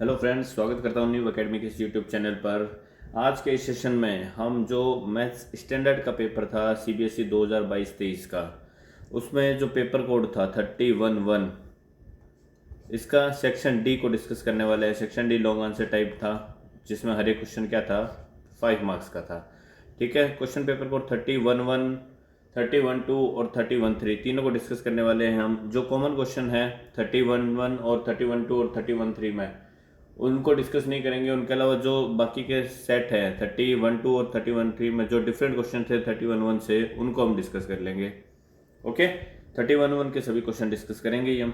Hello friends, स्वागत करता हूँ न्यू एकेडमी के इस यूट्यूब चैनल पर। आज के इस सेशन में हम जो मैथ्स स्टैंडर्ड का पेपर था सीबीएसई 2022-23 का, उसमें जो पेपर कोड था 31-1, इसका सेक्शन डी को डिस्कस करने वाले हैं। Section D long answer type था, जिसमें हर एक क्वेश्चन क्या था, 5 मार्क्स का था। ठीक है, क्वेश्चन पेपर कोड 31-1, 31-2 और 31-3 तीनों को डिस्कस करने वाले हैं हम। जो कॉमन क्वेश्चन है 31-1 और 31-2 और 31-3 में, उनको डिस्कस नहीं करेंगे। उनके अलावा जो बाकी के सेट है 31-2 और 31-3 में जो डिफरेंट क्वेश्चन थे 31-1 से, उनको हम डिस्कस कर लेंगे। ओके, 31-1 के सभी क्वेश्चन डिस्कस करेंगे ये हम।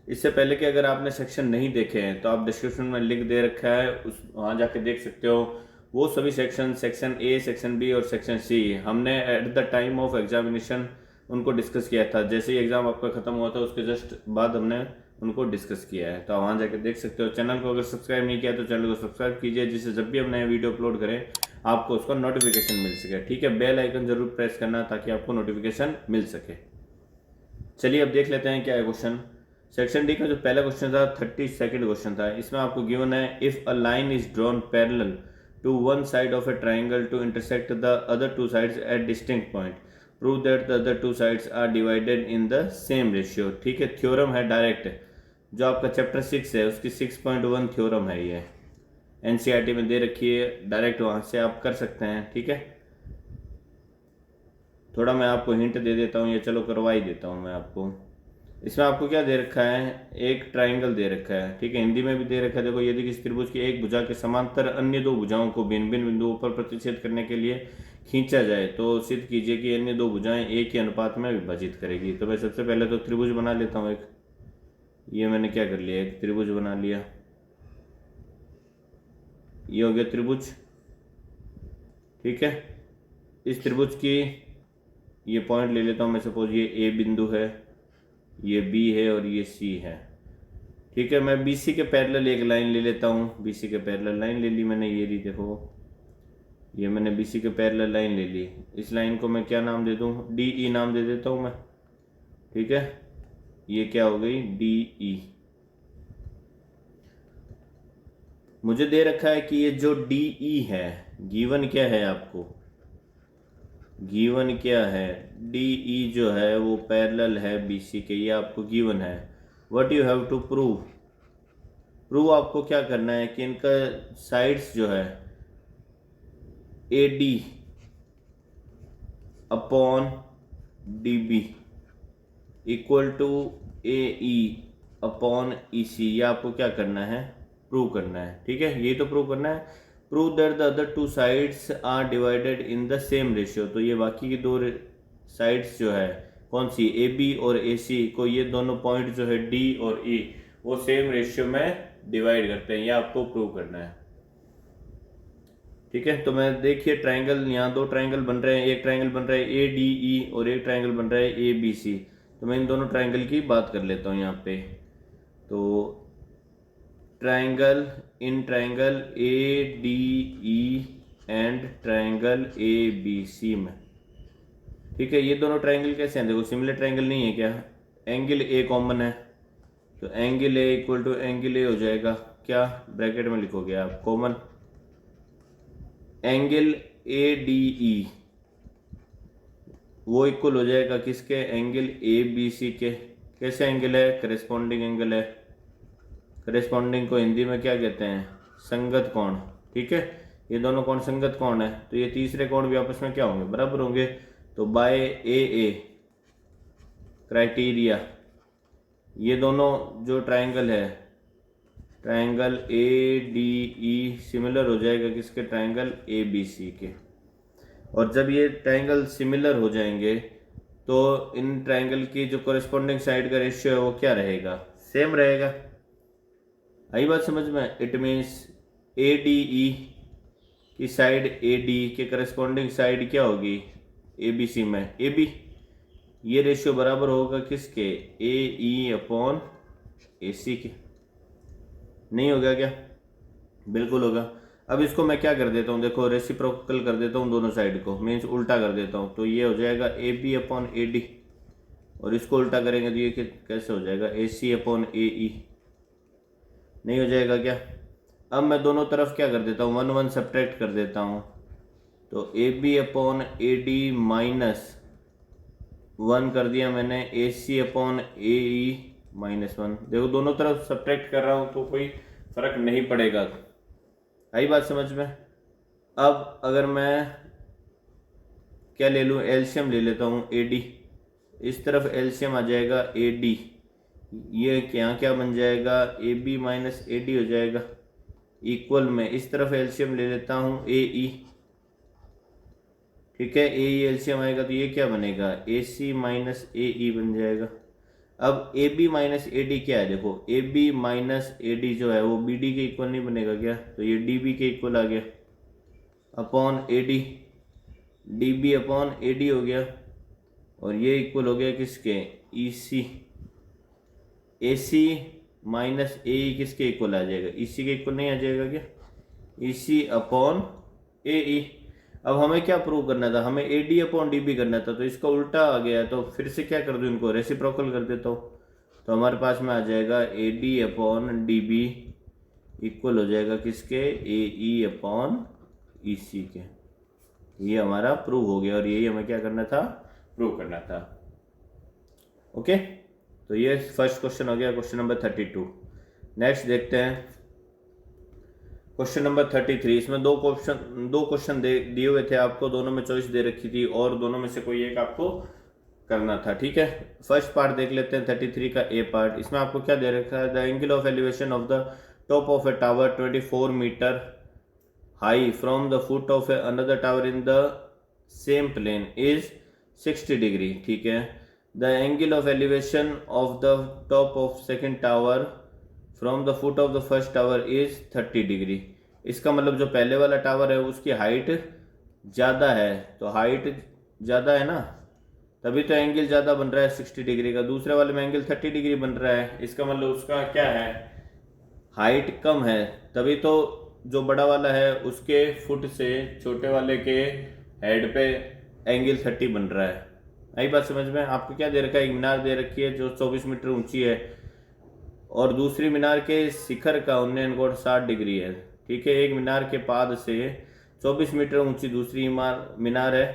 इससे पहले कि अगर आपने सेक्शन नहीं देखे हैं तो आप डिस्क्रिप्शन में लिंक दे रखा है, उस वहाँ जाके देख सकते हो। वो सभी सेक्शन ए, सेक्शन बी और सेक्शन सी हमने at the time of examination उनको डिस्कस किया था। जैसे ही एग्ज़ाम आपका ख़त्म हुआ था उसके जस्ट बाद हमने उनको डिस्कस किया है, तो वहाँ जाकर देख सकते हो। चैनल को अगर सब्सक्राइब नहीं किया तो चैनल को सब्सक्राइब कीजिए, जिससे जब भी हम नए वीडियो अपलोड करें आपको उसका नोटिफिकेशन मिल सके। ठीक है, बेल आइकन जरूर प्रेस करना ताकि आपको नोटिफिकेशन मिल सके। चलिए अब देख लेते हैं क्या है क्वेश्चन। सेक्शन डी का जो पहला क्वेश्चन था 32nd क्वेश्चन था। इसमें आपको गिवन है if a line is drawn parallel to one side of a triangle to intersect the other two sides at distinct point, prove that the other two sides are divided in the same ratio. ठीक है, theorem है direct, जो आपका chapter 6 है उसकी 6.1 theorem है। ये NCERT में दे रखी है, डायरेक्ट वहाँ से आप कर सकते हैं। ठीक है, थोड़ा मैं आपको हिंट दे देता हूँ, या चलो करवा ही देता हूँ मैं आपको। इसमें आपको क्या दे रखा है, एक ट्राइंगल दे रखा है। ठीक है, हिंदी में भी दे रखा है। देखो, यदि किसी त्रिभुज की एक भुजा के समांतर अन्य दो भुजाओं को भिन्न भिन्न बिंदुओं पर प्रतिच्छेद करने के लिए खींचा जाए तो सिद्ध कीजिए कि अन्य दो भुजाएं एक ही अनुपात में विभाजित करेगी। तो मैं सबसे पहले तो त्रिभुज बना लेता हूँ एक। ये मैंने क्या कर लिया, एक त्रिभुज बना लिया। ये हो गया त्रिभुज। ठीक है, इस त्रिभुज की ये पॉइंट ले लेता हूँ मैं। सपोज ये ए बिंदु है, ये बी है और ये सी है। ठीक है, मैं बीसी के पैरेलल एक लाइन ले लेता हूँ। बीसी के पैरेलल लाइन ले ली मैंने, ये रही। देखो, ये मैंने बीसी के पैरेलल लाइन ले ली। इस लाइन को मैं क्या नाम दे दूँ, डी ई नाम दे देता हूँ मैं। ठीक है, ये क्या हो गई, डी ई। मुझे दे रखा है कि ये जो डी ई है, गिवन क्या है आपको, गिवन क्या है, डी ई जो है वो पैरेलल है बीसी के, ये आपको गिवन है। What you have to prove, prove आपको क्या करना है कि इनका साइड्स जो है A D upon D B equal to A E upon E C, ये आपको क्या करना है, प्रूव करना है। ठीक है, ये तो प्रूव करना है। Prove that the other two sides are divided in the same ratio, तो ये बाकी की दो साइड्स जो है, कौन सी, ए बी और ए सी को, ये दोनों पॉइंट जो है डी और ई, वो सेम रेशियो में डिवाइड करते हैं। ये आपको प्रूव करना है। ठीक है, तो मैं देखिए ट्राइंगल, यहाँ दो ट्राइंगल बन रहे हैं। एक ट्राइंगल बन रहा है ए डी ई और एक ट्राइंगल बन रहा है ए बी सी। तो मैं इन दोनों ट्राइंगल की बात कर लेता हूँ यहाँ पे। तो triangle, in triangle A D E and triangle A B C में, ठीक है, ये दोनों ट्राइंगल कैसे हैं, देखो सिमिलर ट्राइंगल नहीं है क्या, एंगल ए कॉमन है, तो angle A equal to angle A हो जाएगा। क्या ब्रैकेट में लिखोगे आप, common. Angle A D E वो इक्वल हो जाएगा किसके, एंगल ए बी सी के। कैसे एंगल है, करेस्पॉन्डिंग एंगल है। करेस्पॉन्डिंग को हिंदी में क्या कहते हैं, संगत कोण। ठीक है, ये दोनों कोण संगत कोण है, तो ये तीसरे कोण भी आपस में क्या होंगे, बराबर होंगे। तो बाय ए क्राइटेरिया, ये दोनों जो ट्राइंगल है, triangle A D E similar हो जाएगा किसके, ट्राइंगल ए बी सी के। और जब ये ट्राइंगल सिमिलर हो जाएंगे तो इन ट्राइंगल की जो कोरिस्पोंडिंग साइड का रेशियो है वो क्या रहेगा, सेम रहेगा। आई बात समझ में। इट मीन्स ए डी ई की साइड ए डी के करस्पॉन्डिंग साइड क्या होगी, ए बी सी में ए बी। ये रेशियो बराबर होगा किसके, ए ई अपॉन ए सी के। नहीं होगा क्या, बिल्कुल होगा। अब इसको मैं क्या कर देता हूँ, देखो रेसिप्रोकल कर देता हूँ दोनों साइड को, मीन्स उल्टा कर देता हूँ। तो ये हो जाएगा A B upon A D, और इसको उल्टा करेंगे तो ये कैसे हो जाएगा, ए सी अपॉन ए ई। नहीं हो जाएगा क्या? अब मैं दोनों तरफ क्या कर देता हूँ, 1 1 सब्ट्रैक्ट कर देता हूँ। तो A B upon A D minus 1 कर दिया मैंने, ए सी अपॉन ए ई माइनस 1। देखो दोनों तरफ सब्ट्रैक्ट कर रहा हूँ तो कोई फर्क नहीं पड़ेगा। आई बात समझ में? अब अगर मैं क्या ले लूँ, एलसीएम ले लेता हूँ ए डी। इस तरफ एलसीएम आ जाएगा ए डी, ये क्या क्या बन जाएगा, A B minus A D हो जाएगा। इक्वल में इस तरफ एलसीएम ले लेता हूँ ए ई। ठीक है, ए ई एलसीएम आएगा तो ये क्या बनेगा, ए सी माइनस ए ई बन जाएगा। अब A B minus A D क्या है, देखो A B minus A D जो है वो बी डी के इक्वल नहीं बनेगा क्या, तो ये डी बी के इक्वल आ गया upon A D, D B upon A D हो गया। और ये इक्वल हो गया किसके, ई सी। ए सी माइनस ए ई किसके इक्वल आ जाएगा, ई सी के इक्वल नहीं आ जाएगा क्या, ई सी अपॉन ए ई। अब हमें क्या प्रूव करना था, हमें A D upon D B करना था, तो इसका उल्टा आ गया। तो फिर से क्या कर दूँ, इनको रेसिप्रोकल कर देता हूँ। तो हमारे पास में आ जाएगा A D upon D B equal हो जाएगा किसके, ए ई अपॉन ई सी के। ये हमारा प्रूव हो गया और यही हमें क्या करना था, प्रूव करना था। ओके, तो ये फर्स्ट क्वेश्चन हो गया, क्वेश्चन नंबर 32। नेक्स्ट देखते हैं क्वेश्चन नंबर 33। इसमें दो क्वेश्चन दिए हुए थे आपको, दोनों में चॉइस दे रखी थी और दोनों में से कोई एक आपको करना था। ठीक है, फर्स्ट पार्ट देख लेते हैं 33 का ए पार्ट। इसमें आपको क्या दे रखा है, the angle of elevation of the top of a tower 24 metre high from the foot of another tower in the same plane is 60 degree. ठीक है, the angle of elevation of the top of second tower from the foot of the first tower is 30 degree. इसका मतलब जो पहले वाला tower है उसकी height ज़्यादा है, तो हाइट ज़्यादा है ना, तभी तो एंगल ज़्यादा बन रहा है 60 डिग्री का। दूसरे वाले में एंगल 30 डिग्री बन रहा है, इसका मतलब उसका क्या है, हाइट कम है, तभी तो जो बड़ा वाला है उसके फुट से छोटे वाले के हेड पे एंगल 30 बन रहा है। आई बात समझ में? आपको क्या दे रखा है, एक मीनार दे रखी है जो 24 मीटर ऊंची है और दूसरी मीनार के शिखर का उन्नयन कोण 60 डिग्री है। ठीक है, एक मीनार के पाद से 24 मीटर ऊंची दूसरी मीनार है।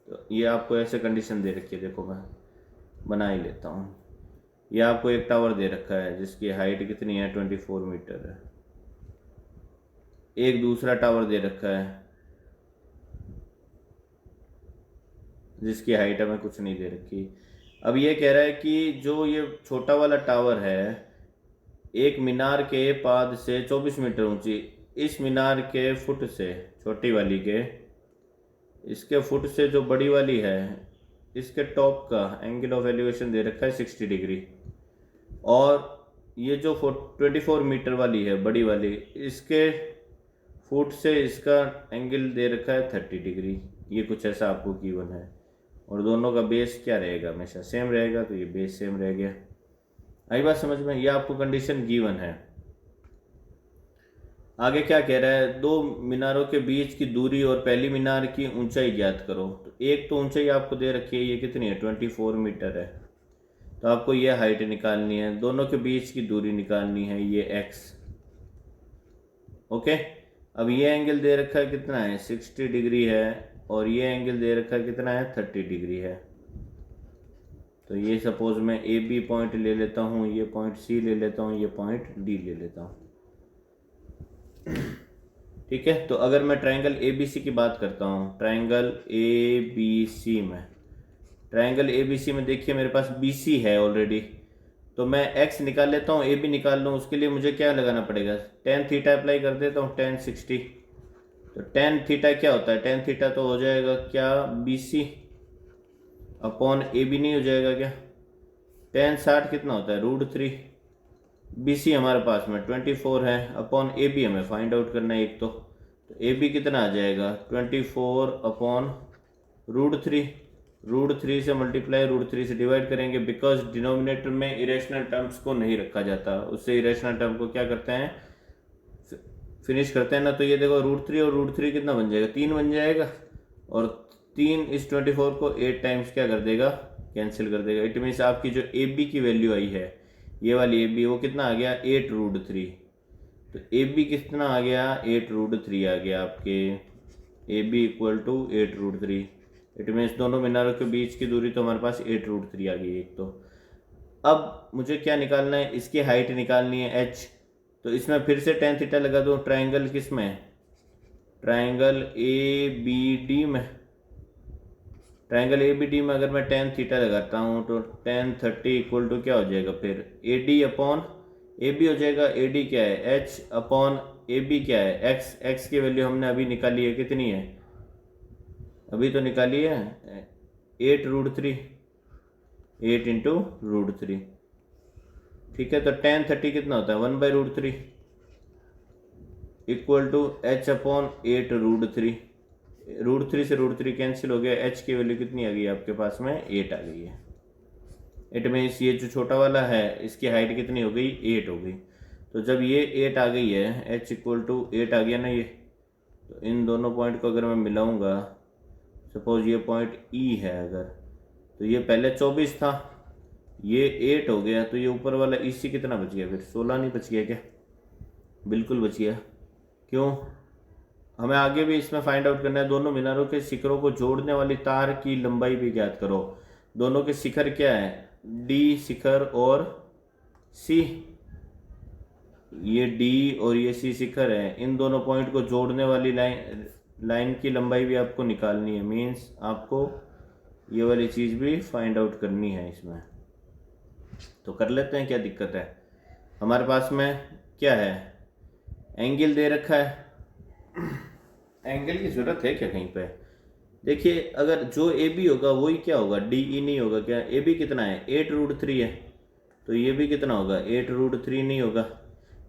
तो ये आपको ऐसे कंडीशन दे रखी है, देखो मैं बना ही लेता हूँ। ये आपको एक टावर दे रखा है जिसकी हाइट कितनी है, 24 मीटर है। एक दूसरा टावर दे रखा है जिसकी हाइट हमें कुछ नहीं दे रखी। अब ये कह रहा है कि जो ये छोटा वाला टावर है एक मीनार के पाद से 24 मीटर ऊंची, इस मीनार के फुट से, छोटी वाली के, इसके फुट से जो बड़ी वाली है इसके टॉप का एंगल ऑफ एलिवेशन दे रखा है 60 डिग्री। और ये जो 24 मीटर वाली है बड़ी वाली, इसके फुट से इसका एंगल दे रखा है 30 डिग्री। ये कुछ ऐसा आपको गिवन है और दोनों का बेस क्या रहेगा, हमेशा सेम रहेगा, तो ये बेस सेम रह गया। आई बात समझ में? ये आपको कंडीशन गिवन है। आगे क्या कह रहा है, दो मीनारों के बीच की दूरी और पहली मीनार की ऊंचाई ज्ञात करो। तो एक तो ऊंचाई आपको दे रखी है, ये कितनी है, 24 मीटर है, तो आपको ये हाइट निकालनी है। दोनों के बीच की दूरी निकालनी है, ये x। ओके, अब ये एंगल दे रखा है कितना है, 60 डिग्री है, और ये एंगल दे रखा है कितना है, 30 डिग्री है। तो ये सपोज मैं ए बी पॉइंट ले लेता हूँ, ये पॉइंट सी ले लेता हूँ, ये पॉइंट डी ले लेता हूँ। ठीक है, तो अगर मैं ट्रायंगल ए बी सी की बात करता हूँ, ट्रायंगल ए बी सी में, ट्रायंगल ए बी सी में देखिए मेरे पास बी सी है ऑलरेडी, तो मैं एक्स निकाल लेता हूँ, ए बी निकाल लूँ। उसके लिए मुझे क्या लगाना पड़ेगा, टेन थीटा अप्लाई कर देता हूँ, टेन 60। तो टेन थीटा क्या होता है, टेन थीटा तो हो जाएगा क्या, B C upon A B नहीं हो जाएगा क्या, टेन 60 कितना होता है, √3। बी सी हमारे पास में 24 है, अपॉन ए बी हमें फाइंड आउट करना है एक तो ए बी कितना आ जाएगा, 24 अपॉन √3। √3 से मल्टीप्लाई, √3 से डिवाइड करेंगे, बिकॉज डिनोमिनेटर में इरेशनल टर्म्स को नहीं रखा जाता, उससे इरेशनल टर्म को क्या करते हैं, फिनिश करते हैं ना। तो ये देखो √3 और √3 कितना बन जाएगा, 3 बन जाएगा, और 3 इस 24 को 8 टाइम्स क्या कर देगा, कैंसिल कर देगा। इट मीन्स आपकी जो ए बी की वैल्यू आई है, ये वाली ए बी, वो कितना आ गया, 8 √3। तो ए बी कितना आ गया, 8√3 आ गया आपके, A B equal to 8√3। It means दोनों मीनारों के बीच की दूरी तो हमारे पास 8√3 आ गई एक तो। अब मुझे क्या निकालना है, इसकी हाइट निकालनी है h। तो इसमें फिर से tan थीटा लगा दूँ। ट्राइंगल किस में, ट्राइंगल ए बी डी में, ट्राइंगल ए बी डी में अगर मैं tan थीटा लगाता हूँ तो tan 30 इक्वल टू क्या हो जाएगा, फिर A D upon A B हो जाएगा। ए डी क्या है, h अपॉन ए बी क्या है, x। x की वैल्यू हमने अभी निकाली है, कितनी है, अभी तो निकाली है 8√3, 8 इंटू √3। ठीक है, तो tan 30 कितना होता है, 1/√3 इक्वल टू h अपॉन 8√3। √3 से √3 कैंसिल हो गया, h की वैल्यू कितनी आ गई आपके पास में, 8 आ गई है। इट मीन्स ये जो छोटा वाला है इसकी हाइट कितनी हो गई, 8 हो गई। तो जब ये 8 आ गई है, h इक्वल टू 8 आ गया ना ये, तो इन दोनों पॉइंट को अगर मैं मिलाऊंगा, सपोज ये पॉइंट E है अगर, तो ये पहले 24 था, ये 8 हो गया, तो ये ऊपर वाला EC कितना बच गया, फिर 16 नहीं बच गया क्या, बिल्कुल बच गया। क्यों, हमें आगे भी इसमें फाइंड आउट करना है, दोनों मीनारों के शिखरों को जोड़ने वाली तार की लंबाई भी ज्ञात करो। दोनों के शिखर क्या है, D शिखर और C, ये D और ये C शिखर है। इन दोनों पॉइंट को जोड़ने वाली लाइन की लंबाई भी आपको निकालनी है। मीन्स आपको ये वाली चीज़ भी फाइंड आउट करनी है इसमें। तो कर लेते हैं, क्या दिक्कत है। हमारे पास में क्या है, एंगल दे रखा है। एंगल की ज़रूरत है क्या कहीं पे, देखिए अगर जो ए बी होगा वही क्या होगा, डी ई नहीं होगा क्या। ए बी कितना है, 8√3 है, तो ये भी कितना होगा, 8√3 नहीं होगा।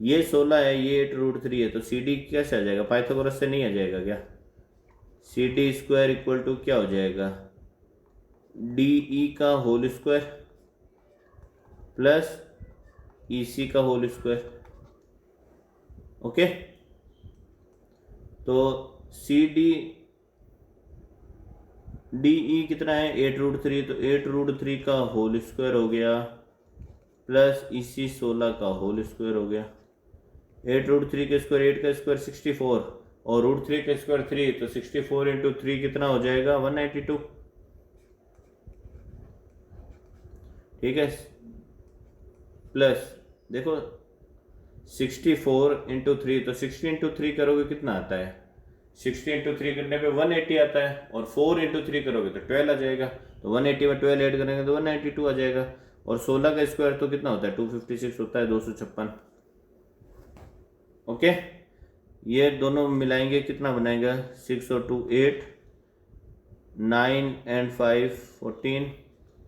ये 16 है, ये 8√3 है, तो सी डी कैसे आ जाएगा, पाइथागोरस से नहीं आ जाएगा क्या। C D square equal to क्या हो जाएगा, डी ई का whole square plus E C का होल स्क्वायर। ओके, तो सी डी डी ई कितना है, 8√3, तो 8√3 का होल स्क्वायर हो गया प्लस ई सी 16 का होल स्क्वायर हो गया। 8√3 का स्क्वायर, 8 का स्क्वायर 64, और √3 का स्क्वायर 3, तो 64 इंटू 3 कितना हो जाएगा, 192। ठीक है, प्लस देखो 64 इंटू 3, तो 60 इंटू 3 करोगे कितना आता है, 60 इंटू 3 करने पे 180 आता है, और 4 इंटू 3 करोगे तो 12 आ जाएगा। तो 180 में 12 ऐड करेंगे तो 192 आ जाएगा। और 16 का स्क्वायर तो कितना होता है, 256 होता है, 256। ओके, ये दोनों मिलाएंगे कितना बनाएगा, 6 और 2 8, 9 एंड 5 14,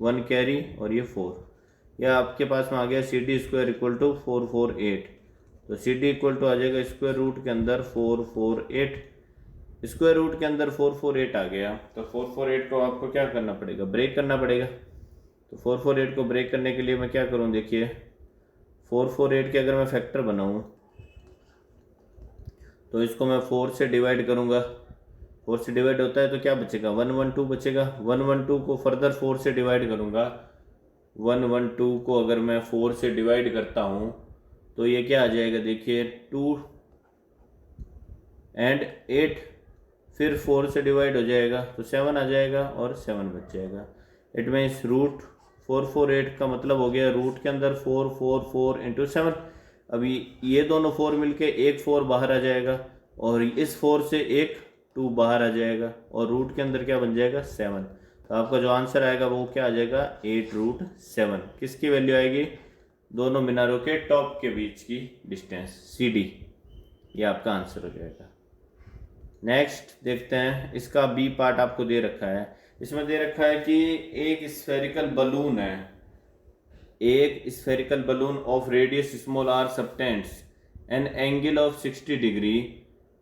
1 कैरी और ये 4। यह आपके पास में आ गया C D square equal to 448। तो सी डी इक्वल टू आ जाएगा स्क्वायर रूट के अंदर 448, स्क्वायर रूट के अंदर 448 आ गया। तो 448 को आपको क्या करना पड़ेगा, ब्रेक करना पड़ेगा। तो 448 को ब्रेक करने के लिए मैं क्या करूं, देखिए 448 के अगर मैं फैक्टर बनाऊं तो इसको मैं 4 से डिवाइड करूंगा। 4 से डिवाइड होता है तो क्या बचेगा, 112 बचेगा। 112 को फर्दर 4 से डिवाइड करूंगा। 112 को अगर मैं 4 से डिवाइड करता हूं तो ये क्या आ जाएगा, देखिए 2 एंड 8, फिर 4 से डिवाइड हो जाएगा तो 7 आ जाएगा और 7 बच जाएगा। इट मीन्स रूट 448 का मतलब हो गया रूट के अंदर 444 इंटू 7। अभी ये दोनों 4 मिलके एक 4 बाहर आ जाएगा, और इस 4 से एक 2 बाहर आ जाएगा, और रूट के अंदर क्या बन जाएगा, 7। तो आपका जो आंसर आएगा वो क्या आ जाएगा, 8√7। किसकी वैल्यू आएगी, दोनों मीनारों के टॉप के बीच की डिस्टेंस सी डी, ये आपका आंसर हो जाएगा। नेक्स्ट देखते हैं, इसका बी पार्ट आपको दे रखा है। इसमें दे रखा है कि एक स्फेरिकल बलून है, एक spherical balloon of radius small r subtends an angle of 60 degree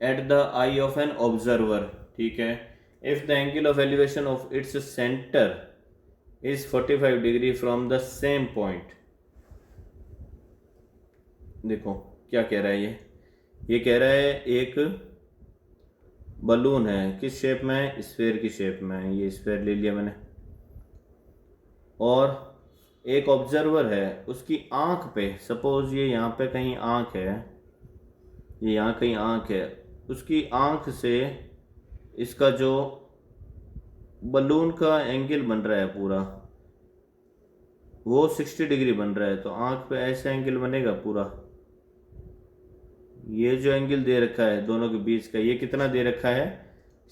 at the eye of an observer. ठीक है, if the angle of elevation of its centre is 45 degree from the same point. देखो क्या कह रहा है, ये कह रहा है एक बलून है, किस शेप में, स्फेयर की शेप में। ये स्फेयर ले लिया मैंने, और एक ऑब्जर्वर है, उसकी आंख पे, सपोज ये यहाँ पे कहीं आंख है, ये यहाँ कहीं आँख है, उसकी आँख से इसका जो बलून का एंगल बन रहा है पूरा वो 60 डिग्री बन रहा है। तो आँख पे ऐसा एंगल बनेगा पूरा। ये जो एंगल दे रखा है दोनों के बीच का, ये कितना दे रखा है,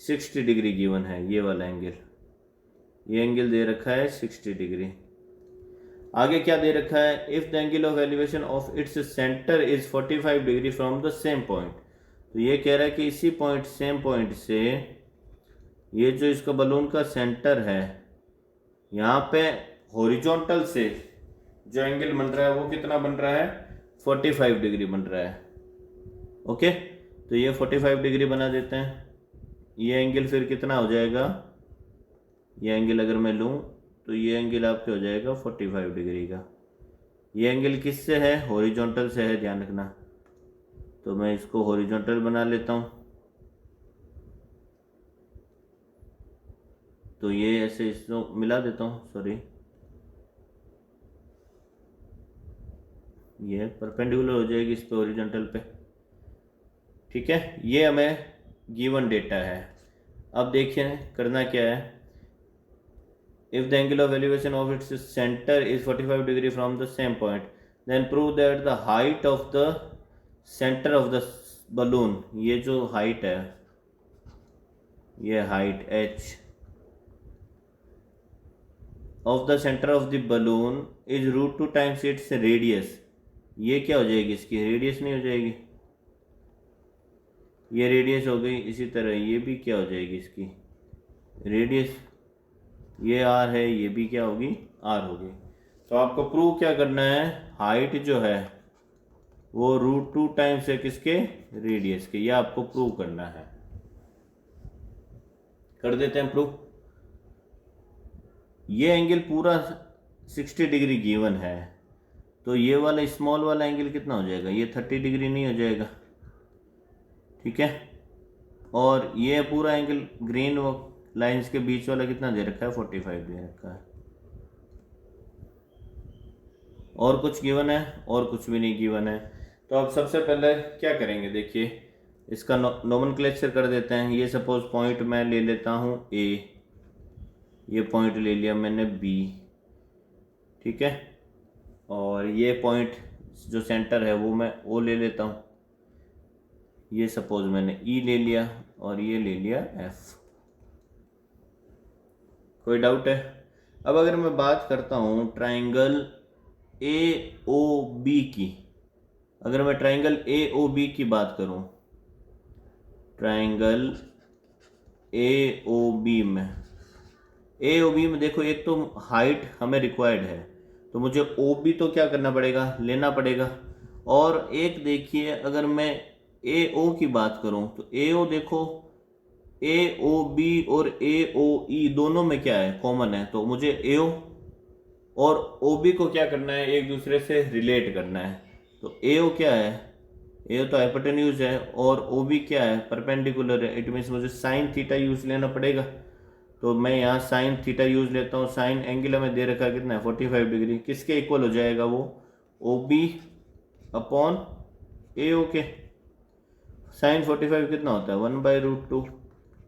60 डिग्री गिवन है। ये वाला एंगल, ये एंगल दे रखा है 60 डिग्री। आगे क्या दे रखा है, if the angle of elevation of its centre is 45 degree from the same point. तो ये कह रहा है कि इसी पॉइंट, सेम पॉइंट से ये जो इसका बलून का सेंटर है, यहाँ पे हॉरिजॉन्टल से जो एंगल बन रहा है वो कितना बन रहा है, 45 डिग्री बन रहा है। ओके, तो ये 45 डिग्री बना देते हैं। ये एंगल फिर कितना हो जाएगा, ये एंगल अगर मैं लूँ तो ये एंगल आपके हो जाएगा 45 डिग्री का। ये एंगल किससे है, हॉरिजॉन्टल से है, ध्यान रखना। तो मैं इसको हॉरिजॉन्टल बना लेता हूँ। तो ये ऐसे इसको मिला देता हूँ, सॉरी, ये परपेंडिकुलर हो जाएगी इस पे, हॉरिजॉन्टल पे। ठीक है, ये हमें गिवन डेटा है। अब देखिए करना क्या है, if the angle of elevation of its centre is 45 degree from the same point, then prove that the height of the centre of the balloon, ये जो हाइट है, ये height h of the centre of the balloon is √2 times its radius. ये क्या हो जाएगी, इसकी radius नहीं हो जाएगी, ये रेडियस हो गई। इसी तरह ये भी क्या हो जाएगी, इसकी रेडियस, ये r है, ये भी क्या होगी, r होगी। तो आपको प्रूव क्या करना है, हाइट जो है वो √2 टाइम्स है किसके, रेडियस के। ये आपको प्रूव करना है, कर देते हैं प्रूव। ये एंगल पूरा 60 डिग्री गिवन है, तो ये वाला स्मॉल वाला एंगल कितना हो जाएगा, ये 30 डिग्री नहीं हो जाएगा। ठीक है, और ये पूरा एंगल ग्रीन लाइंस के बीच वाला कितना दे रखा है, 45 दे रखा है। और कुछ गिवन है, और कुछ भी नहीं गिवन है। तो अब सबसे पहले क्या करेंगे, देखिए इसका नोमेनक्लेचर कर देते हैं। ये सपोज पॉइंट मैं ले लेता हूँ ए, ये पॉइंट ले लिया मैंने बी, ठीक है, और ये पॉइंट जो सेंटर है वो मैं ओ ले लेता हूँ। ये सपोज मैंने ई ले लिया और ये ले लिया एफ। कोई डाउट है? अब अगर मैं बात करता हूँ ट्राइंगल ए ओ बी की, अगर मैं ट्राइंगल ए ओ बी की बात करूँ, ट्राइंगल ए ओ बी में, ए ओ बी में देखो, एक तो हाइट हमें रिक्वायर्ड है, तो मुझे ओ बी तो क्या करना पड़ेगा, लेना पड़ेगा। और एक देखिए, अगर मैं ए ओ की बात करूं तो ए ओ देखो, ए ओ बी और ए ओ ई दोनों में क्या है, कॉमन है। तो मुझे ए ओ और ओ बी को क्या करना है, एक दूसरे से रिलेट करना है। तो ए ओ क्या है, ए ओ तो हाइपोटेन्यूज है, और ओ बी क्या है, परपेंडिकुलर है। इट मीन्स मुझे साइन थीटा यूज लेना पड़ेगा। तो मैं यहाँ साइन थीटा यूज लेता हूँ। साइन एंगल हमें दे रखा है कितना है, 45 डिग्री। किसके इक्वल हो जाएगा वो, ओ बी अपॉन ए ओ के। साइन 45 कितना होता है, 1/√2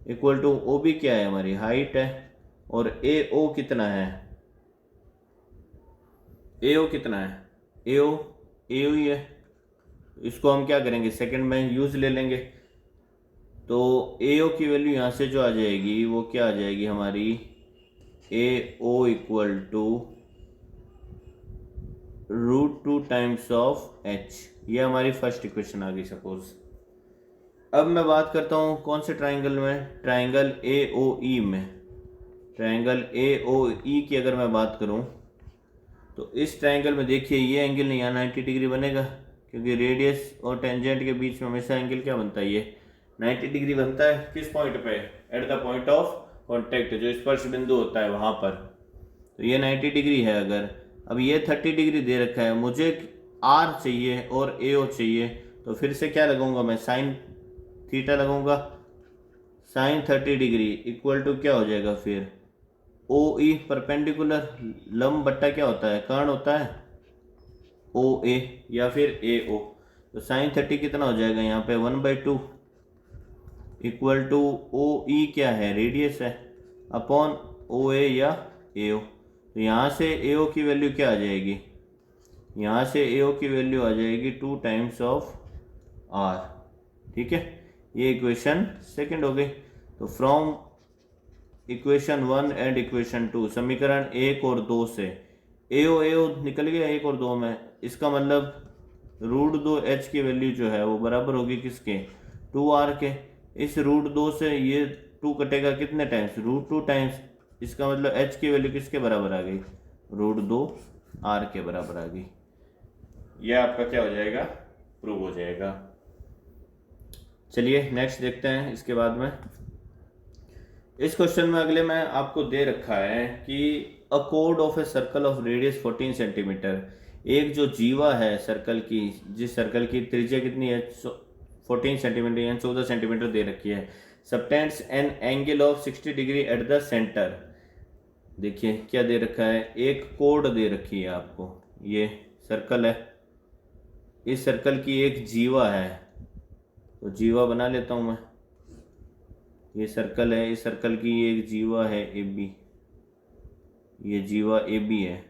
इक्वल टू ओ बी क्या है, हमारी हाइट है, और ए ओ कितना है, ए ओ कितना है, ए ओ ही है। इसको हम क्या करेंगे, सेकंड में यूज ले लेंगे। तो ए ओ की वैल्यू यहाँ से जो आ जाएगी वो क्या आ जाएगी हमारी, A O equal to √2 times of H. ये हमारी फर्स्ट इक्वेशन आ गई सपोज। अब मैं बात करता हूँ कौन से ट्राइंगल में, ट्राइंगल ए ओ ई में। ट्राइंगल ए ओ ई की अगर मैं बात करूँ तो इस ट्राइंगल में देखिए, ये एंगल नहीं, यहाँ 90 डिग्री बनेगा, क्योंकि रेडियस और टेंजेंट के बीच में हमेशा एंगल क्या बनता है, ये 90 डिग्री बनता है। किस पॉइंट पे, at the point of contact, जो स्पर्श बिंदु होता है वहाँ पर। तो ये 90 डिग्री है। अगर अब ये 30 डिग्री दे रखा है, मुझे आर चाहिए और ए ओ चाहिए, तो फिर से क्या लगाऊंगा मैं, साइन थीटा लगाऊंगा। साइन 30 डिग्री इक्वल टू क्या हो जाएगा फिर, ओ ई परपेंडिकुलर, लंब बट्टा क्या होता है, कर्ण होता है, ओ ए या फिर ए ओ। तो साइन 30 कितना हो जाएगा यहाँ पे 1/2 इक्वल टू ओ ई क्या है, रेडियस है, अपॉन ओ ए या ए ओ। तो यहाँ से ए ओ की वैल्यू क्या आ जाएगी, यहाँ से ए ओ की वैल्यू आ जाएगी 2 टाइम्स ऑफ आर। ठीक है, ये इक्वेशन सेकंड हो गई। तो फ्रॉम इक्वेशन 1 एंड इक्वेशन 2, समीकरण 1 और 2 से ए ओ निकल गया 1 और 2 में, इसका मतलब √2h की वैल्यू जो है वो बराबर होगी किसके, 2r के। इस √2 से ये 2 कटेगा कितने टाइम्स, √2 टाइम्स, इसका मतलब h की वैल्यू किसके बराबर आ गई, √2r के बराबर आ गई। यह आपका क्या हो जाएगा, प्रूव हो जाएगा। चलिए नेक्स्ट देखते हैं। इसके बाद में इस क्वेश्चन में अगले में आपको दे रखा है कि a code of a circle of radius 14 centimetre, एक जो जीवा है सर्कल की, जिस सर्कल की त्रिज्या कितनी है 14 सेंटीमीटर यानी 14 सेंटीमीटर दे रखी है, subtends an angle of 60 degree at the centre. देखिए क्या दे रखा है, एक कोड दे रखी है आपको, ये सर्कल है, इस सर्कल की एक जीवा है, तो जीवा बना लेता हूँ मैं, ये सर्कल है, इस सर्कल की एक जीवा है ए बी, ये जीवा ए बी है।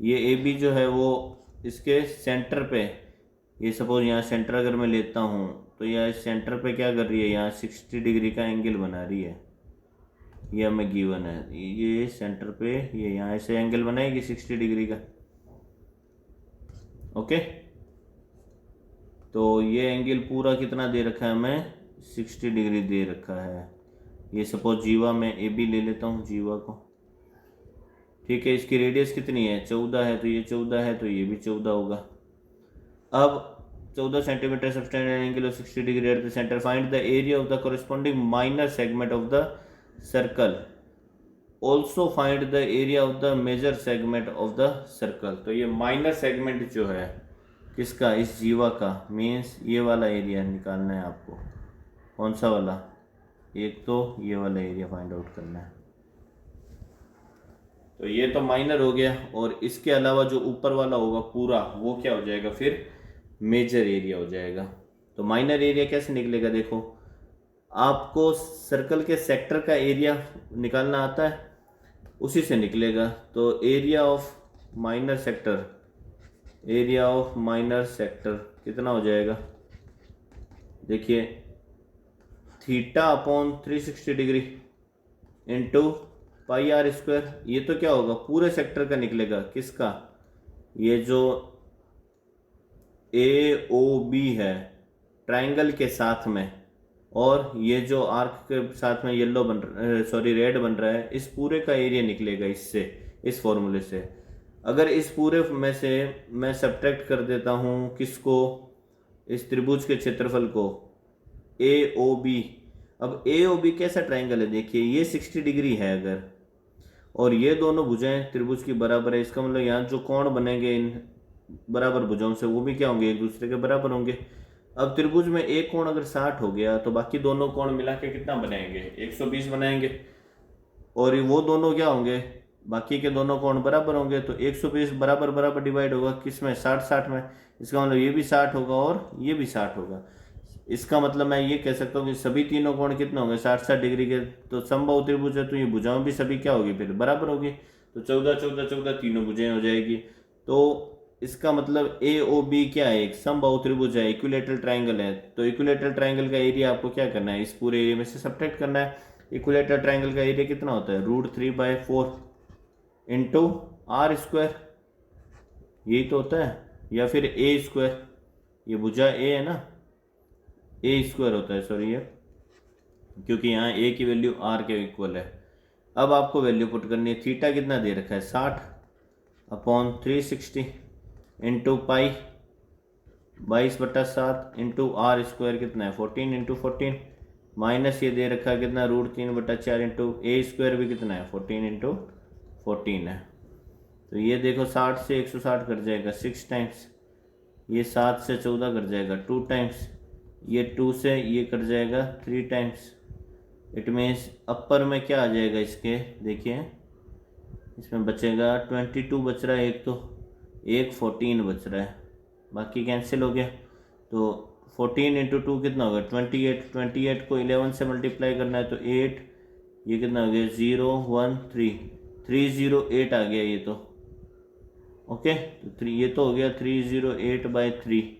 ये ए बी जो है वो इसके सेंटर पे, ये सपोज यहाँ सेंटर अगर मैं लेता हूँ तो यह इस सेंटर पे क्या कर रही है, यहाँ 60 डिग्री का एंगल बना रही है, ये हमें गिवन है, ये सेंटर पे ये यहाँ से एंगल बनाएगी 60 डिग्री का। ओके, तो ये एंगल पूरा कितना दे रखा है हमें, 60 डिग्री दे रखा है। ये सपोज जीवा में ए बी ले लेता हूँ जीवा को, ठीक है, इसकी रेडियस कितनी है 14 है, तो ये 14 है, तो ये भी 14 होगा। अब 14 centimetre subtended angle of 60 degree at the centre, find the area of the corresponding minor segment of the circle, also find the area of the major segment of the circle. तो ये माइनर सेगमेंट जो है किसका, इस जीवा का, means ये वाला एरिया निकालना है आपको। कौन सा वाला, एक तो ये वाला एरिया फाइंड आउट करना है। तो ये तो माइनर हो गया, और इसके अलावा जो ऊपर वाला होगा पूरा वो क्या हो जाएगा फिर, मेजर एरिया हो जाएगा। तो माइनर एरिया कैसे निकलेगा, देखो आपको सर्कल के सेक्टर का एरिया निकालना आता है, उसी से निकलेगा। तो area of minor sector, area of minor sector कितना हो जाएगा, देखिए theta upon 360 degree into pi r square. ये तो क्या होगा, पूरे सेक्टर का निकलेगा, किसका, ये जो ए ओ बी है ट्राइंगल के साथ में, और ये जो आर्क के साथ में येलो बन सॉरी रेड बन रहा है, इस पूरे का एरिया निकलेगा इससे, इस फॉर्मूले से। अगर इस पूरे में से मैं सब्ट्रैक्ट कर देता हूँ किसको, इस त्रिभुज के क्षेत्रफल को, ए ओ बी। अब ए ओ बी कैसा ट्राइंगल है, देखिए ये 60 डिग्री है अगर, और ये दोनों भुजाएं त्रिभुज की बराबर है, इसका मतलब यहाँ जो कोण बनेंगे इन बराबर भुजाओं से वो भी क्या होंगे, एक दूसरे के बराबर होंगे। अब त्रिभुज में एक कोण अगर 60 हो गया तो बाकी दोनों कोण मिला के कितना बनाएंगे, 120 बनाएंगे, और वो दोनों क्या होंगे, बाकी के दोनों कोण बराबर होंगे। तो 120 बराबर बराबर डिवाइड होगा किस में, 60 में, इसका मतलब ये भी 60 होगा और ये भी 60 होगा। इसका मतलब मैं ये कह सकता हूँ कि सभी तीनों कोण कितने होंगे, 60-60 डिग्री के। तो समबाहु त्रिभुज है तो ये भुजाओं भी सभी क्या होगी फिर, बराबर होगी। तो 14-14-14 तीनों भुजाएं हो जाएगी। तो इसका मतलब ए ओ बी क्या है, एक समबाहु त्रिभुज है, इक्विलेटरल ट्राइंगल है। तो इक्विलेटरल ट्राइंगल का एरिया आपको क्या करना है, इस पूरे एरिया में से सब्ट्रैक्ट करना है। इक्विलेटरल ट्राइंगल का एरिया कितना होता है, √3/4 इंटू आर स्क्वायर, यही तो होता है, या फिर ए स्क्वायर, ये भुजा ए है ना, ए स्क्वायर होता है, सॉरी ये, क्योंकि यहाँ ए की वैल्यू आर के इक्वल है। अब आपको वैल्यू पुट करनी है, थीटा कितना दे रखा है 60 upon 360 into pi 22/7 into r square कितना है 14 इंटू 14, माइनस ये दे रखा है कितना √3/4 इंटू ए स्क्वायर भी कितना है 14 इंटू 14 है। तो ये देखो 60 से 160 कट जाएगा 6 टाइम्स, ये 7 से 14 कट जाएगा 2 टाइम्स, ये 2 से ये कट जाएगा 3 टाइम्स। इट मीन्स अपर में क्या आ जाएगा इसके, देखिए इसमें बचेगा 22 बच रहा है, एक तो एक 14 बच रहा है, बाकी कैंसिल हो गया। तो 14 इंटू टू कितना होगा 28, 28 को 11 से मल्टीप्लाई करना है तो 8, ये कितना हो गया 0 1 3, 308 आ गया ये तो। ओके तो 3 ये तो हो गया 308/3।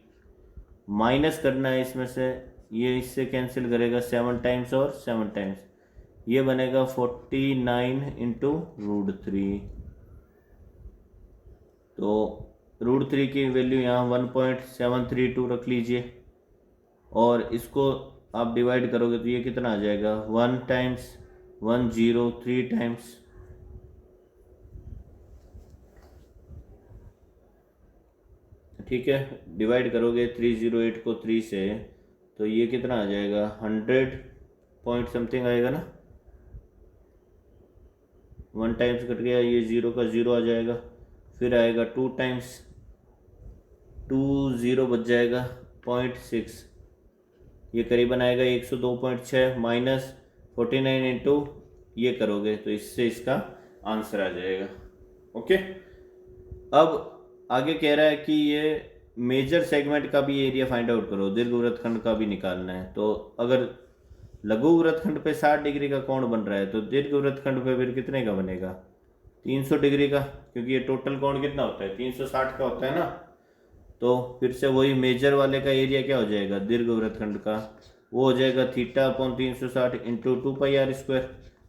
माइनस करना है इसमें से, ये इससे कैंसिल करेगा 7 टाइम्स और 7 टाइम्स, ये बनेगा 49 इंटू √3। तो √3 की वैल्यू यहाँ 1.732 रख लीजिए और इसको आप डिवाइड करोगे तो ये कितना आ जाएगा 1 टाइम्स 1 0 3 टाइम्स, ठीक है। डिवाइड करोगे 308 को 3 से तो ये कितना आ जाएगा 100 पॉइंट समथिंग आएगा ना। 1 टाइम्स कट गया, ये 0 का 0 आ जाएगा, फिर आएगा 2 टाइम्स 2 0 बच जाएगा 0.6, ये करीबन आएगा 102.6 माइनस 49 इंटू ये करोगे तो इससे इसका आंसर आ जाएगा। ओके अब आगे कह रहा है कि ये मेजर सेगमेंट का भी एरिया फाइंड आउट करो, दीर्घ वृत्तखंड का भी निकालना है। तो अगर लघु वृत्तखंड पे 60 डिग्री का कोण बन रहा है तो दीर्घ वृत्तखंड पे फिर कितने का बनेगा 300 डिग्री का, क्योंकि ये टोटल कोण कितना होता है 360 का होता है ना। तो फिर से वही मेजर वाले का एरिया क्या हो जाएगा दीर्घ वृत्तखंड का, वो हो जाएगा θ/360 इंटू 2πr²,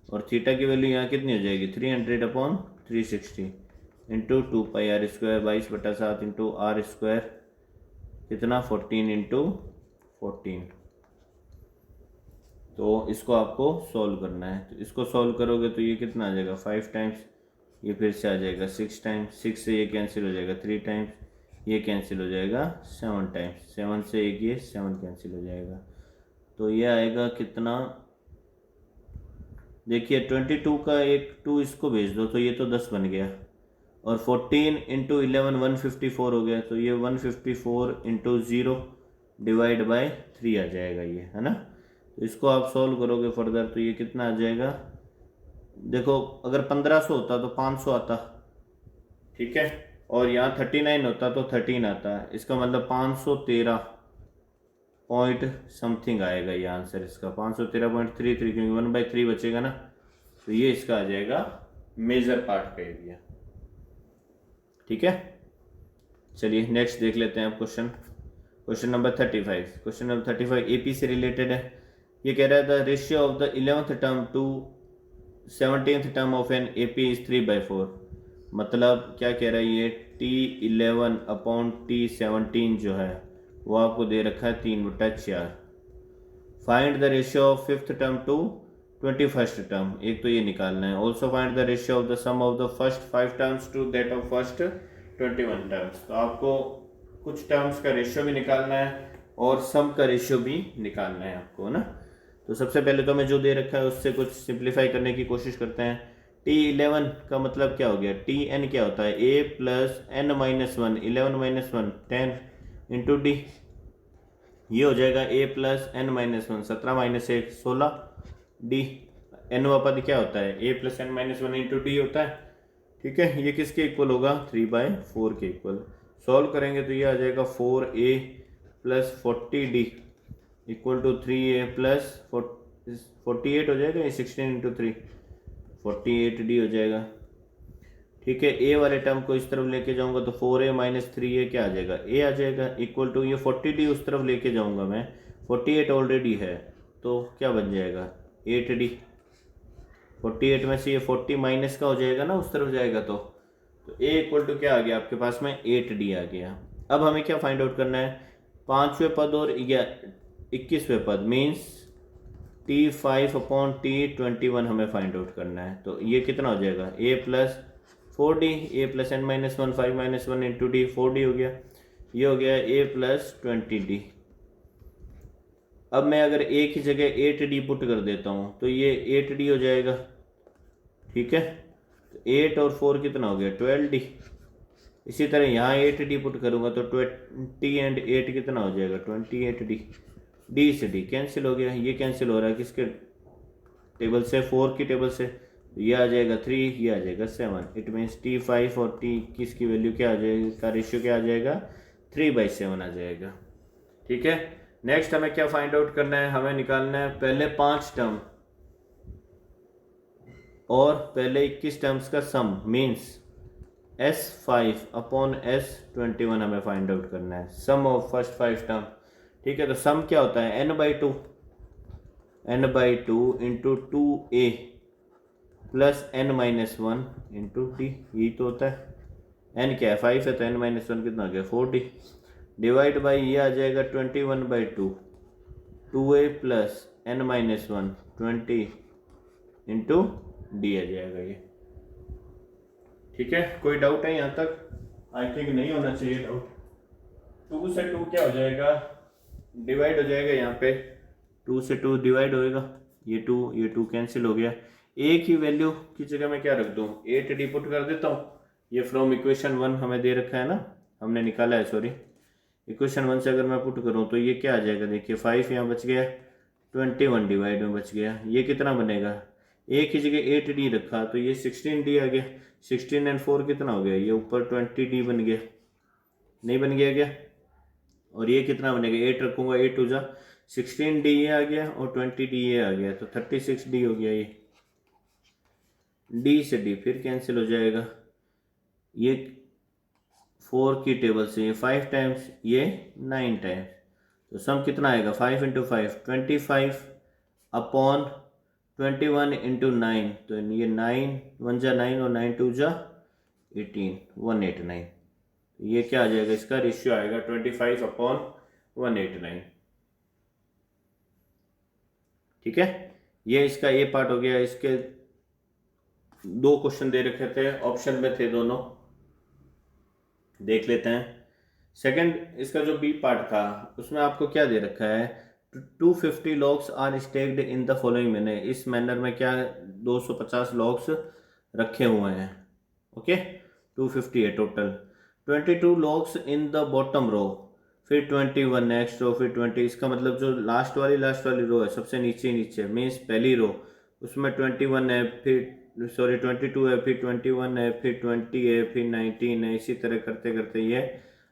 और थीटा की वैल्यू यहाँ कितनी हो जाएगी 300/360 इंटू 2πr² 22/7 इंटू r², कितना 14 इंटू 14। तो इसको आपको सॉल्व करना है, तो इसको सॉल्व करोगे तो ये कितना आ जाएगा 5 टाइम्स, ये फिर से आ जाएगा 6 टाइम्स, 6 से ये कैंसिल हो जाएगा 3 टाइम्स, ये कैंसिल हो जाएगा 7 टाइम्स, 7 से एक ये 7 कैंसिल हो जाएगा। तो ये आएगा कितना, देखिए 22 का एक 2 इसको भेज दो तो ये तो 10 बन गया, और 14 इंटू 11 154 हो गया, तो ये 154 इंटू 0 डिवाइड बाय 3 आ जाएगा ये, है ना। तो इसको आप सॉल्व करोगे फर्दर तो ये कितना आ जाएगा, देखो अगर 1500 होता तो 500 आता, ठीक है, और यहाँ 39 होता तो 13 आता है, इसका मतलब 513 पॉइंट समथिंग आएगा ये आंसर इसका 513.33, क्योंकि 1/3 बचेगा ना, तो ये इसका आ जाएगा मेजर पार्ट का एरिया। ठीक है, चलिए नेक्स्ट देख लेते हैं आप question number 35। Question number 35 AP से रिलेटेड है। ये कह रहा है the ratio of the 11th term to 17th term of an AP is 3/4। मतलब क्या कह रहा है ये T11/T17 जो है वो आपको दे रखा है 3/4। Find the ratio of 5th term to 21st term, एक तो ये निकालना है। Also find the ratio of the sum of the first 5 terms to that of first 21 terms. तो आपको कुछ टर्म्स का रेशियो भी निकालना है और सम का रेशियो भी निकालना है आपको, ना। तो सबसे पहले तो मैं जो दे रखा है उससे कुछ सिंप्लीफाई करने की कोशिश करते हैं। T11 का मतलब क्या हो गया, Tn क्या होता है a plus n minus 1, 11 minus 1 10 into D, ये हो जाएगा a plus n minus 1 17 minus 1 16 D. n वा पद क्या होता है a plus n minus 1 into D होता है, ठीक है। ये किसके इक्वल होगा 3/4 के इक्वल। सॉल्व करेंगे तो ये आ जाएगा 4a plus 40d equal to 3a plus 48 हो जाएगा, ये 16 इंटू 3 48d हो जाएगा, ठीक है। a वाले टर्म को इस तरफ लेके जाऊंगा तो 4a माइनस 3a क्या आ जाएगा a आ जाएगा, इक्वल टू ये 40d उस तरफ लेके जाऊंगा मैं, 48 ऑलरेडी है तो क्या बन जाएगा 8d। 48 में से ये 40 माइनस का हो जाएगा ना, उस तरफ जाएगा तो a इक्वल टू क्या आ गया आपके पास में 8d आ गया। अब हमें क्या फाइंड आउट करना है, 5वें पद और 21वें पद मीन्स T5/T21 हमें फाइंड आउट करना है। तो ये कितना हो जाएगा a plus 4d, a plus n minus 1 5 minus 1 into D 4d हो गया, ये हो गया a प्लस 20d। अब मैं अगर a की जगह 8d पुट कर देता हूँ तो ये 8d हो जाएगा, ठीक है। तो 8 और 4 कितना हो गया 12d। इसी तरह यहाँ 8d पुट करूँगा तो 20 एंड 8 कितना हो जाएगा 28d। डी से डी कैंसिल हो गया, ये कैंसिल हो रहा है किसके टेबल से 4 की टेबल से, ये आ जाएगा 3, ये आ जाएगा 7। इट मीन्स T5 और T किसकी वैल्यू क्या आ जाएगी, का रेशियो क्या आ जाएगा 3/7 आ जाएगा। ठीक है। नेक्स्ट हमें क्या फाइंड आउट करना है, हमें निकालना है पहले 5 टर्म और पहले 21 टर्म्स का सम, मीन्स S5 अपॉन S21 हमें फाइंड आउट करना है, सम ऑफ फर्स्ट 5 टर्म। ठीक है, तो सम क्या होता है, n/2 into 2a plus n-1 into D, यही तो होता है। n क्या है, 5 है, तो n-1 कितना हो गया, 4d, डिवाइड बाई ये आ जाएगा 21/2, 2a plus n-1 20 into D आ जाएगा ये। ठीक है, कोई डाउट है यहाँ तक? आई थिंक नहीं होना चाहिए डाउट। 2 से 2 क्या हो जाएगा, डिवाइड हो जाएगा, यहाँ पे 2 से 2 डिवाइड होएगा, ये 2 कैंसिल हो गया। एक ही वैल्यू की जगह में क्या रख दूँ, 8d पुट कर देता हूँ। ये फ्रॉम इक्वेशन 1 हमें दे रखा है ना, हमने निकाला है, सॉरी, इक्वेशन 1 से अगर मैं पुट करूँ तो ये क्या आ जाएगा, देखिए 5 यहाँ बच गया, 21 डिवाइड में बच गया, ये कितना बनेगा, एक ही जगह 8d रखा तो ये 16d आ गया, 16 एंड 4 कितना हो गया, ये ऊपर 20d बन गया, नहीं बन गया क्या? और ये कितना बनेगा, 8 रखूंगा, 8 टू जा 16d ये आ गया और 20d ये आ गया, तो 36d हो गया। ये d से d फिर कैंसिल हो जाएगा, ये 4 की टेबल से ये 5 टाइम्स, ये 9 टाइम्स, तो सम कितना आएगा, 5 इंटू 5 25 अपॉन 21 इंटू 9, तो ये 9 1 जा 9 और 9 2 जा 18, 189। ये क्या आ जाएगा, इसका रेशियो आएगा 25 अपॉन 189। ठीक है, ये इसका ए पार्ट हो गया। इसके 2 क्वेश्चन दे रखे थे, ऑप्शन में थे दोनों, देख लेते हैं। सेकंड, इसका जो बी पार्ट था उसमें आपको क्या दे रखा है, 250 logs are stacked in the following manner, इस मैनर में क्या 250 लॉग्स रखे हुए हैं। ओके, 250 है total, 22 logs in the bottom row, फिर 21 नेक्स्ट रो, फिर 20, इसका मतलब जो लास्ट वाली रो है, सबसे नीचे मीन्स पहली रो, उसमें 21 है, फिर सॉरी 22 है, फिर 21 है, फिर 20 है, फिर 19 है, इसी तरह करते करते ये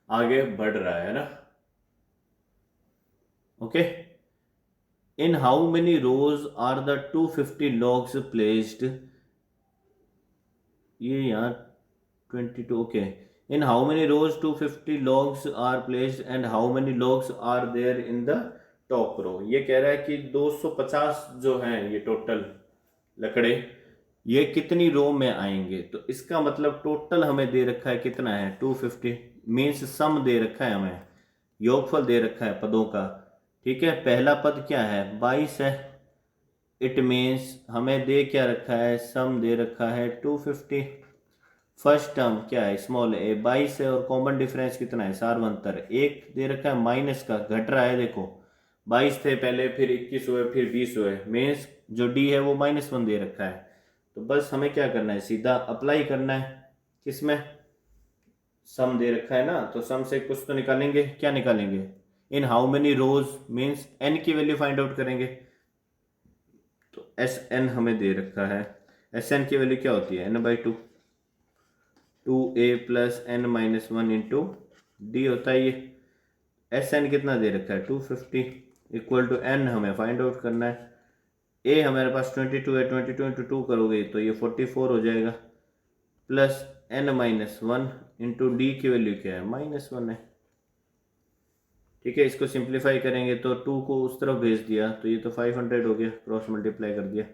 आगे बढ़ रहा है ना। Okay, in how many rows are the 250 logs placed, ये यहाँ 22, okay, in how many rows 250 logs are placed and how many logs are there in the top row. ये कह रहा है कि 250 जो हैं ये टोटल लकड़े, ये कितनी रो में आएंगे, तो इसका मतलब टोटल हमें दे रखा है कितना है, 250, मीन्स सम दे रखा है, हमें योगफल दे रखा है पदों का। ठीक है, पहला पद क्या है, 22 है, इट मीन्स हमें दे क्या रखा है, सम दे रखा है 250। फर्स्ट टर्म क्या है, स्मॉल ए 22 है, और कॉमन डिफरेंस कितना है, सार्वंतर एक दे रखा है, माइनस का घट रहा है, देखो 22 थे पहले, फिर 21 हुए, फिर 20 हुए, मीन्स जो डी है वो -1 दे रखा है। तो बस हमें क्या करना है, सीधा अप्लाई करना है, किसमें, सम दे रखा है ना, तो सम से कुछ तो निकालेंगे, क्या निकालेंगे, in how many rows, means n की वैल्यू फाइंड आउट करेंगे, तो एस एन हमें दे रखा है, एस एन की वैल्यू क्या होती है, n/2, 2a plus n-1 into D होता है ये। एस एन कितना दे रखा है, 250 इक्वल टू एन हमें फाइंड आउट करना है, ए हमारे पास 22 है, 22 इंटू 2 करोगे तो ये 44 हो जाएगा, प्लस n-1 इंटू डी की वैल्यू क्या है, -1 है। ठीक है, इसको सिंप्लीफाई करेंगे तो 2 को उस तरफ भेज दिया तो ये तो 500 हो गया, क्रॉस मल्टीप्लाई कर दिया,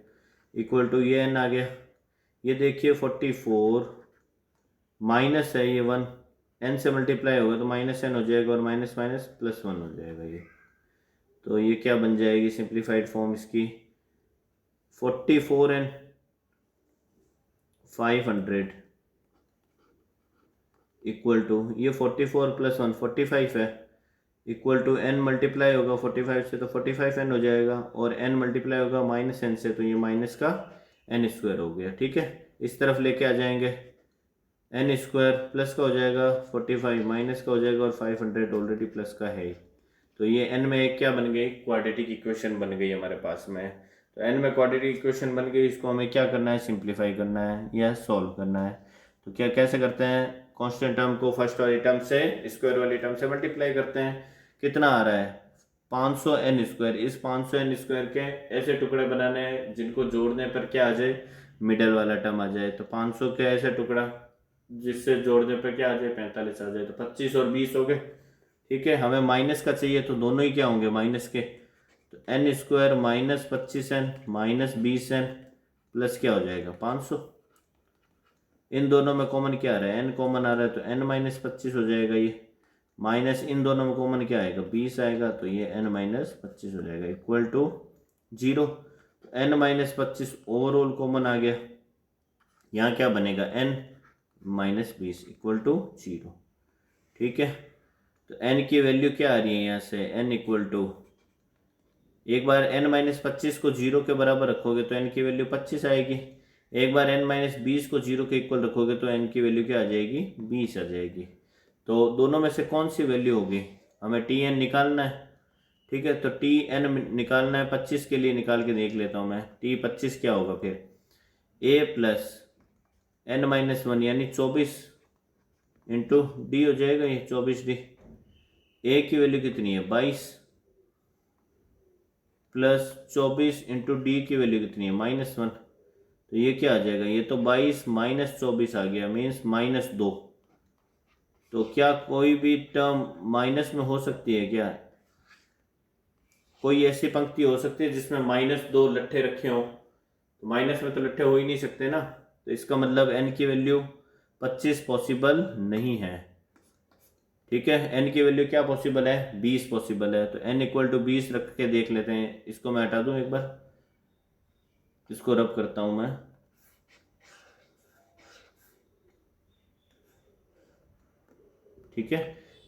इक्वल टू ये n आ गया, ये देखिए 44 माइनस है ये 1, n से मल्टीप्लाई होगा तो -n हो जाएगा, और माइनस माइनस +1 हो जाएगा ये, तो ये क्या बन जाएगी सिंप्लीफाइड फॉर्म इसकी, 44n 500 इक्वल टू ये 44 + 1 45 है, इक्वल टू n मल्टीप्लाई होगा 45 से तो 45n हो जाएगा, और n मल्टीप्लाई होगा -n से तो ये माइनस का n² हो गया। ठीक है, इस तरफ लेके आ जाएंगे, n² प्लस का हो जाएगा 45, माइनस का हो जाएगा, और 500 ऑलरेडी प्लस का है, तो ये n में एक क्या बन गई, क्वाड्रेटिक इक्वेशन बन गई हमारे पास में। तो n में क्वाड्रेटिक इक्वेशन बन गई, इसको हमें क्या करना है, सिंप्लीफाई करना है या सॉल्व करना है। तो क्या कैसे करते हैं, कांस्टेंट टर्म को फर्स्ट वाली टर्म से, स्क्वायर वाली टर्म से मल्टीप्लाई करते हैं, कितना आ रहा है 500 एन स्क्वायर। इस 500 एन स्क्वायर के ऐसे टुकड़े बनाने हैं जिनको जोड़ने पर क्या आ जाए, मिडल वाला टर्म आ जाए। तो 500 के ऐसे टुकड़ा जिससे जोड़ने पर क्या आ जाए, 45 आ जाए। तो 25 और 20 हो गए। ठीक है, हमें माइनस का चाहिए तो दोनों ही क्या होंगे, माइनस के। तो n square minus 25 n minus 20 n plus क्या हो जाएगा 500। इन दोनों में कॉमन क्या आ रहा है, एन कॉमन आ रहा है तो एन माइनस 25 हो जाएगा ये। माइनस इन दोनों में कॉमन क्या आएगा, 20 आएगा तो ये एन माइनस 25 हो जाएगा इक्वल टू 0। तो एन माइनस 25 ओवरऑल कॉमन आ गया। यहाँ क्या बनेगा, एन माइनस 20 इक्वल टू 0। ठीक है, तो n की वैल्यू क्या आ रही है यहाँ से, n इक्वल टू, एक बार n माइनस 25 को 0 के बराबर रखोगे तो n की वैल्यू 25 आएगी। एक बार n माइनस 20 को 0 के इक्वल रखोगे तो n की वैल्यू क्या आ जाएगी, 20 आ जाएगी। तो दोनों में से कौन सी वैल्यू होगी, हमें tn निकालना है। ठीक है, तो tn निकालना है, 25 के लिए निकाल के देख लेता हूँ मैं। t25 क्या होगा फिर, a प्लस n माइनस 1 यानी 24 इंटू डी हो जाएगा ये 24d। ए की वैल्यू कितनी है 22 प्लस 24 इंटू डी की वैल्यू कितनी है -1। तो ये क्या आ जाएगा, ये तो 22 माइनस 24 आ गया, मीन्स -2। तो क्या कोई भी टर्म माइनस में हो सकती है क्या, कोई ऐसी पंक्ति हो सकती है जिसमें -2 लट्ठे रखे हों। तो माइनस में तो लट्ठे हो ही नहीं सकते ना। तो इसका मतलब n की वैल्यू 25 पॉसिबल नहीं है। ठीक है, n की वैल्यू क्या पॉसिबल है, 20 पॉसिबल है। तो n इक्वल टू 20 रख के देख लेते हैं। इसको मैं हटा दूं एक बार, इसको रब करता हूं मैं। ठीक है,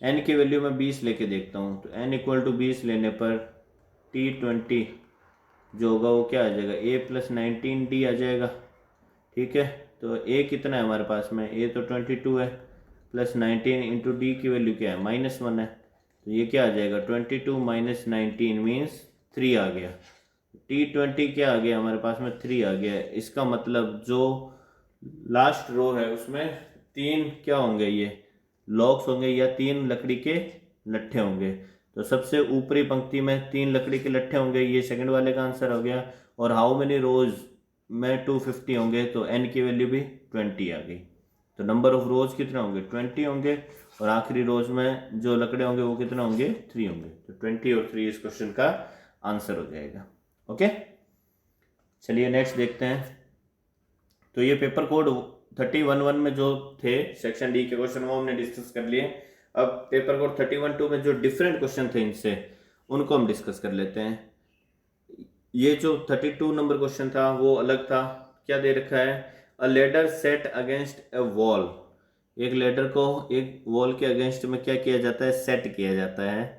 n की वैल्यू मैं 20 लेके देखता हूं। तो n इक्वल टू 20 लेने पर t20 जो होगा वो क्या आ जाएगा, a प्लस 19d आ जाएगा। ठीक है, तो a कितना है हमारे पास में, a तो 22 है, प्लस 19 इंटू डी की वैल्यू क्या है -1 है। तो ये क्या आ जाएगा 22 माइनस 19 मीन्स 3 आ गया। t20 क्या आ गया हमारे पास में, 3 आ गया। इसका मतलब जो लास्ट रो है उसमें 3 क्या होंगे, ये लॉक्स होंगे या 3 लकड़ी के लट्ठे होंगे। तो सबसे ऊपरी पंक्ति में 3 लकड़ी के लट्ठे होंगे, ये सेकंड वाले का आंसर हो गया। और हाउ मेनी रोज में 250 होंगे, तो n की वैल्यू भी 20 आ गई। तो नंबर ऑफ रोज कितने होंगे, 20 होंगे। और आखिरी रोज में जो लकड़े होंगे वो कितने होंगे, 3 होंगे। तो 20 और 3 इस क्वेश्चन का आंसर हो जाएगा। ओके, चलिए नेक्स्ट देखते हैं। तो ये पेपर कोड 31(1) में जो थे सेक्शन डी के क्वेश्चन वो हमने डिस्कस कर लिए। अब पेपर कोड 31(2) में जो डिफरेंट क्वेश्चन थे इनसे, उनको हम डिस्कस कर लेते हैं। ये जो 32 नंबर क्वेश्चन था वो अलग था। क्या दे रखा है, अ लेडर सेट अगेंस्ट ए वॉल। एक लेडर को एक वॉल के अगेंस्ट में क्या किया जाता है, सेट किया जाता है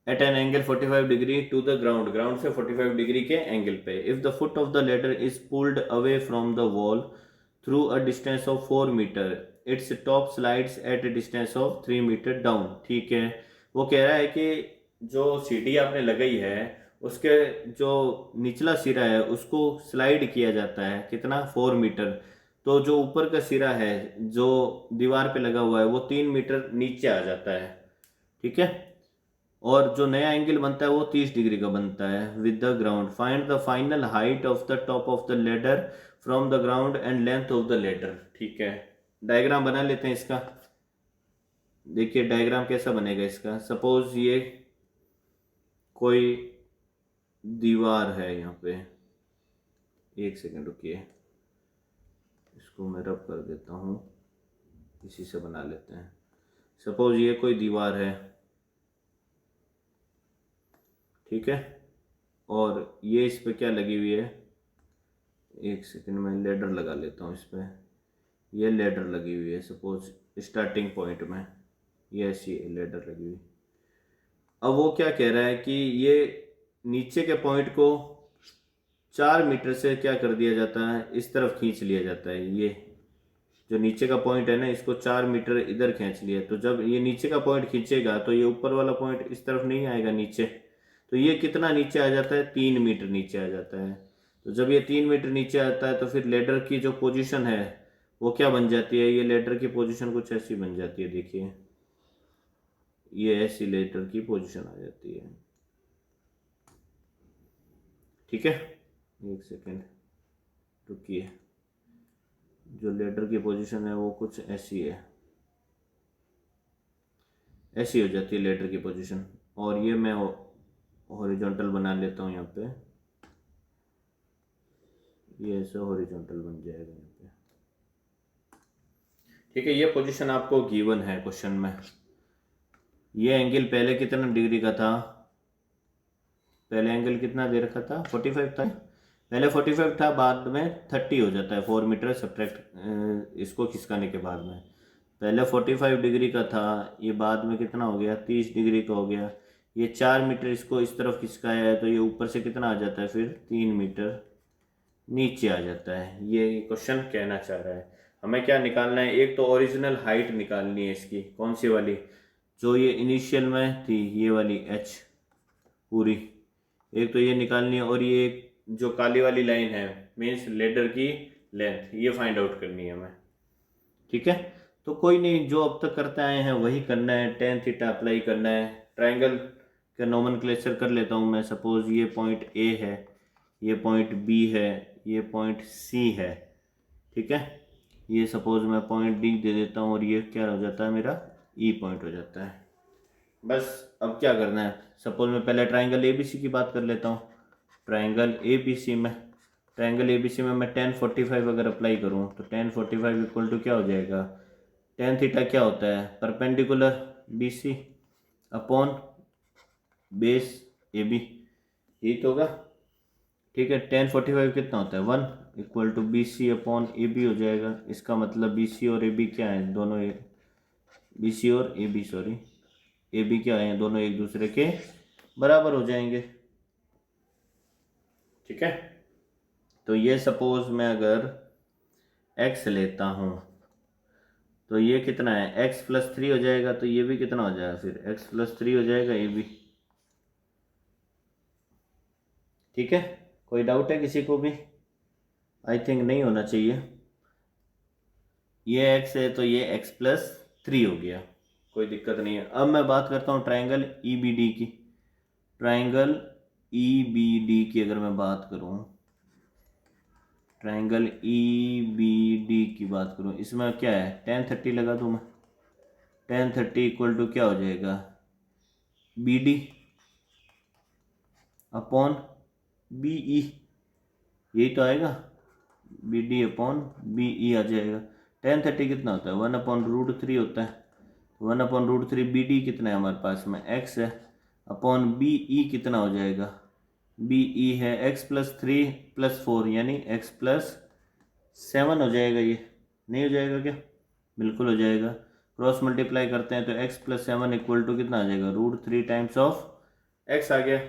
at an angle 45 degree to the ground, ground से 45 डिग्री के एंगल पे। If the foot of the ladder is pulled away from the wall through a distance of 4 metre, its top slides at a distance of 3 metre down. ठीक है, वो कह रहा है कि जो सीढ़ी आपने लगाई है उसके जो निचला सिरा है उसको स्लाइड किया जाता है, कितना 4 मीटर। तो जो ऊपर का सिरा है जो दीवार पे लगा हुआ है वो 3 मीटर नीचे आ जाता है। ठीक है, और जो नया एंगल बनता है वो 30 डिग्री का बनता है with the ground. Find the final height of the top of the ladder from the ground and length of the ladder. ठीक है, डायग्राम बना लेते हैं इसका। देखिए डायग्राम कैसा बनेगा इसका। सपोज ये कोई दीवार है, यहाँ पे एक सेकंड रुकिए, इसको मैं रब कर देता हूँ, इसी से बना लेते हैं। सपोज ये कोई दीवार है, ठीक है, और ये इस पे क्या लगी हुई है, एक सेकंड में लेडर लगा लेता हूँ इस पर। ये लेडर लगी हुई है सपोज स्टार्टिंग पॉइंट में, ये ऐसी लेडर लगी हुई। अब वो क्या कह रहा है कि ये नीचे के पॉइंट को 4 मीटर से क्या कर दिया जाता है, इस तरफ खींच लिया जाता है। ये जो नीचे का पॉइंट है ना, इसको 4 मीटर इधर खींच लिया। तो जब ये नीचे का पॉइंट खींचेगा तो ये ऊपर वाला पॉइंट इस तरफ नहीं आएगा नीचे। तो ये कितना नीचे आ जाता है, 3 मीटर नीचे आ जाता है। तो जब ये 3 मीटर नीचे आता है तो फिर लेडर की जो पोजीशन है वो क्या बन जाती है, ये लेडर की पोजीशन कुछ ऐसी बन जाती है। देखिए ये ऐसी लेटर की पोजीशन आ जाती है। ठीक है, एक सेकेंड रुकिए। जो लेटर की पोजीशन है वो कुछ ऐसी है, ऐसी हो जाती है लेटर की पोजीशन। और ये मैं हॉरिजॉन्टल बना लेता हूँ यहाँ पे, ये ऐसा हॉरिजॉन्टल बन जाएगा यहाँ पे। ठीक है, ये पोजीशन आपको गिवन है क्वेश्चन में। ये एंगल पहले कितना डिग्री का था, पहले एंगल कितना दे रखा था, 45 था। पहले 45 था, बाद में 30 हो जाता है 4 मीटर सब्ट्रैक्ट इसको खिसकाने के बाद में। पहले 45 डिग्री का था, ये बाद में कितना हो गया, 30 डिग्री का हो गया। ये 4 मीटर इसको इस तरफ खिसकाया है, तो ये ऊपर से कितना आ जाता है, फिर 3 मीटर नीचे आ जाता है। ये क्वेश्चन कहना चाह रहा है। हमें क्या निकालना है, एक तो ओरिजिनल हाइट निकालनी है इसकी, कौन सी वाली, जो ये इनिशियल में थी, ये वाली एच पूरी, एक तो ये निकालनी है। और ये जो काली वाली लाइन है मीन्स लेडर की लेंथ, ये फाइंड आउट करनी है हमें। ठीक है, तो कोई नहीं, जो अब तक करते आए हैं वही करना है, टेन थीटा अप्लाई करना है। ट्रायंगल का नोमेनक्लेचर कर लेता हूँ मैं। सपोज ये पॉइंट ए है, ये पॉइंट बी है, ये पॉइंट सी है। ठीक है, ये सपोज मैं पॉइंट डी दे देता हूँ, और ये क्या हो जाता है मेरा, ई पॉइंट हो जाता है। बस अब क्या करना है, सपोज मैं पहले ट्रायंगल एबीसी की बात कर लेता हूँ। ट्रायंगल एबीसी में, ट्रायंगल एबीसी में मैं tan 45 अगर अप्लाई करूँ तो tan 45 इक्वल टू क्या हो जाएगा, tan थीटा क्या होता है, perpendicular BC upon base AB, यही तो होगा। ठीक है, tan 45 कितना होता है, 1 equal to BC upon AB हो जाएगा। इसका मतलब BC और AB क्या है, दोनों BC और AB सॉरी AB क्या है, दोनों एक दूसरे के बराबर हो जाएंगे। ठीक है, तो ये सपोज मैं अगर x लेता हूँ तो ये कितना है, x प्लस 3 हो जाएगा, तो ये भी कितना हो जाएगा, फिर x प्लस 3 हो जाएगा ये भी। ठीक है, कोई डाउट है किसी को भी, आई थिंक नहीं होना चाहिए। ये x है तो ये x प्लस 3 हो गया, कोई दिक्कत नहीं है। अब मैं बात करता हूँ ट्राइंगल EBD की। ट्राइंगल EBD की अगर मैं बात करूँ, ट्राइंगल EBD की बात करूँ, इसमें क्या है, tan 30 लगा दूँ मैं। tan 30 इक्वल टू क्या हो जाएगा, BD अपॉन BE, यही तो आएगा, BD अपॉन BE आ जाएगा। tan 30 कितना होता है, 1/√3 होता है। 1/√3 BD कितना है हमारे पास में, x है, अपॉन BE कितना हो जाएगा, BE है x प्लस 3 प्लस 4 यानी x प्लस 7 हो जाएगा। ये नहीं हो जाएगा क्या, बिल्कुल हो जाएगा। क्रॉस मल्टीप्लाई करते हैं तो x प्लस 7 इक्वल टू कितना आ जाएगा, √3 टाइम्स ऑफ x आ गया।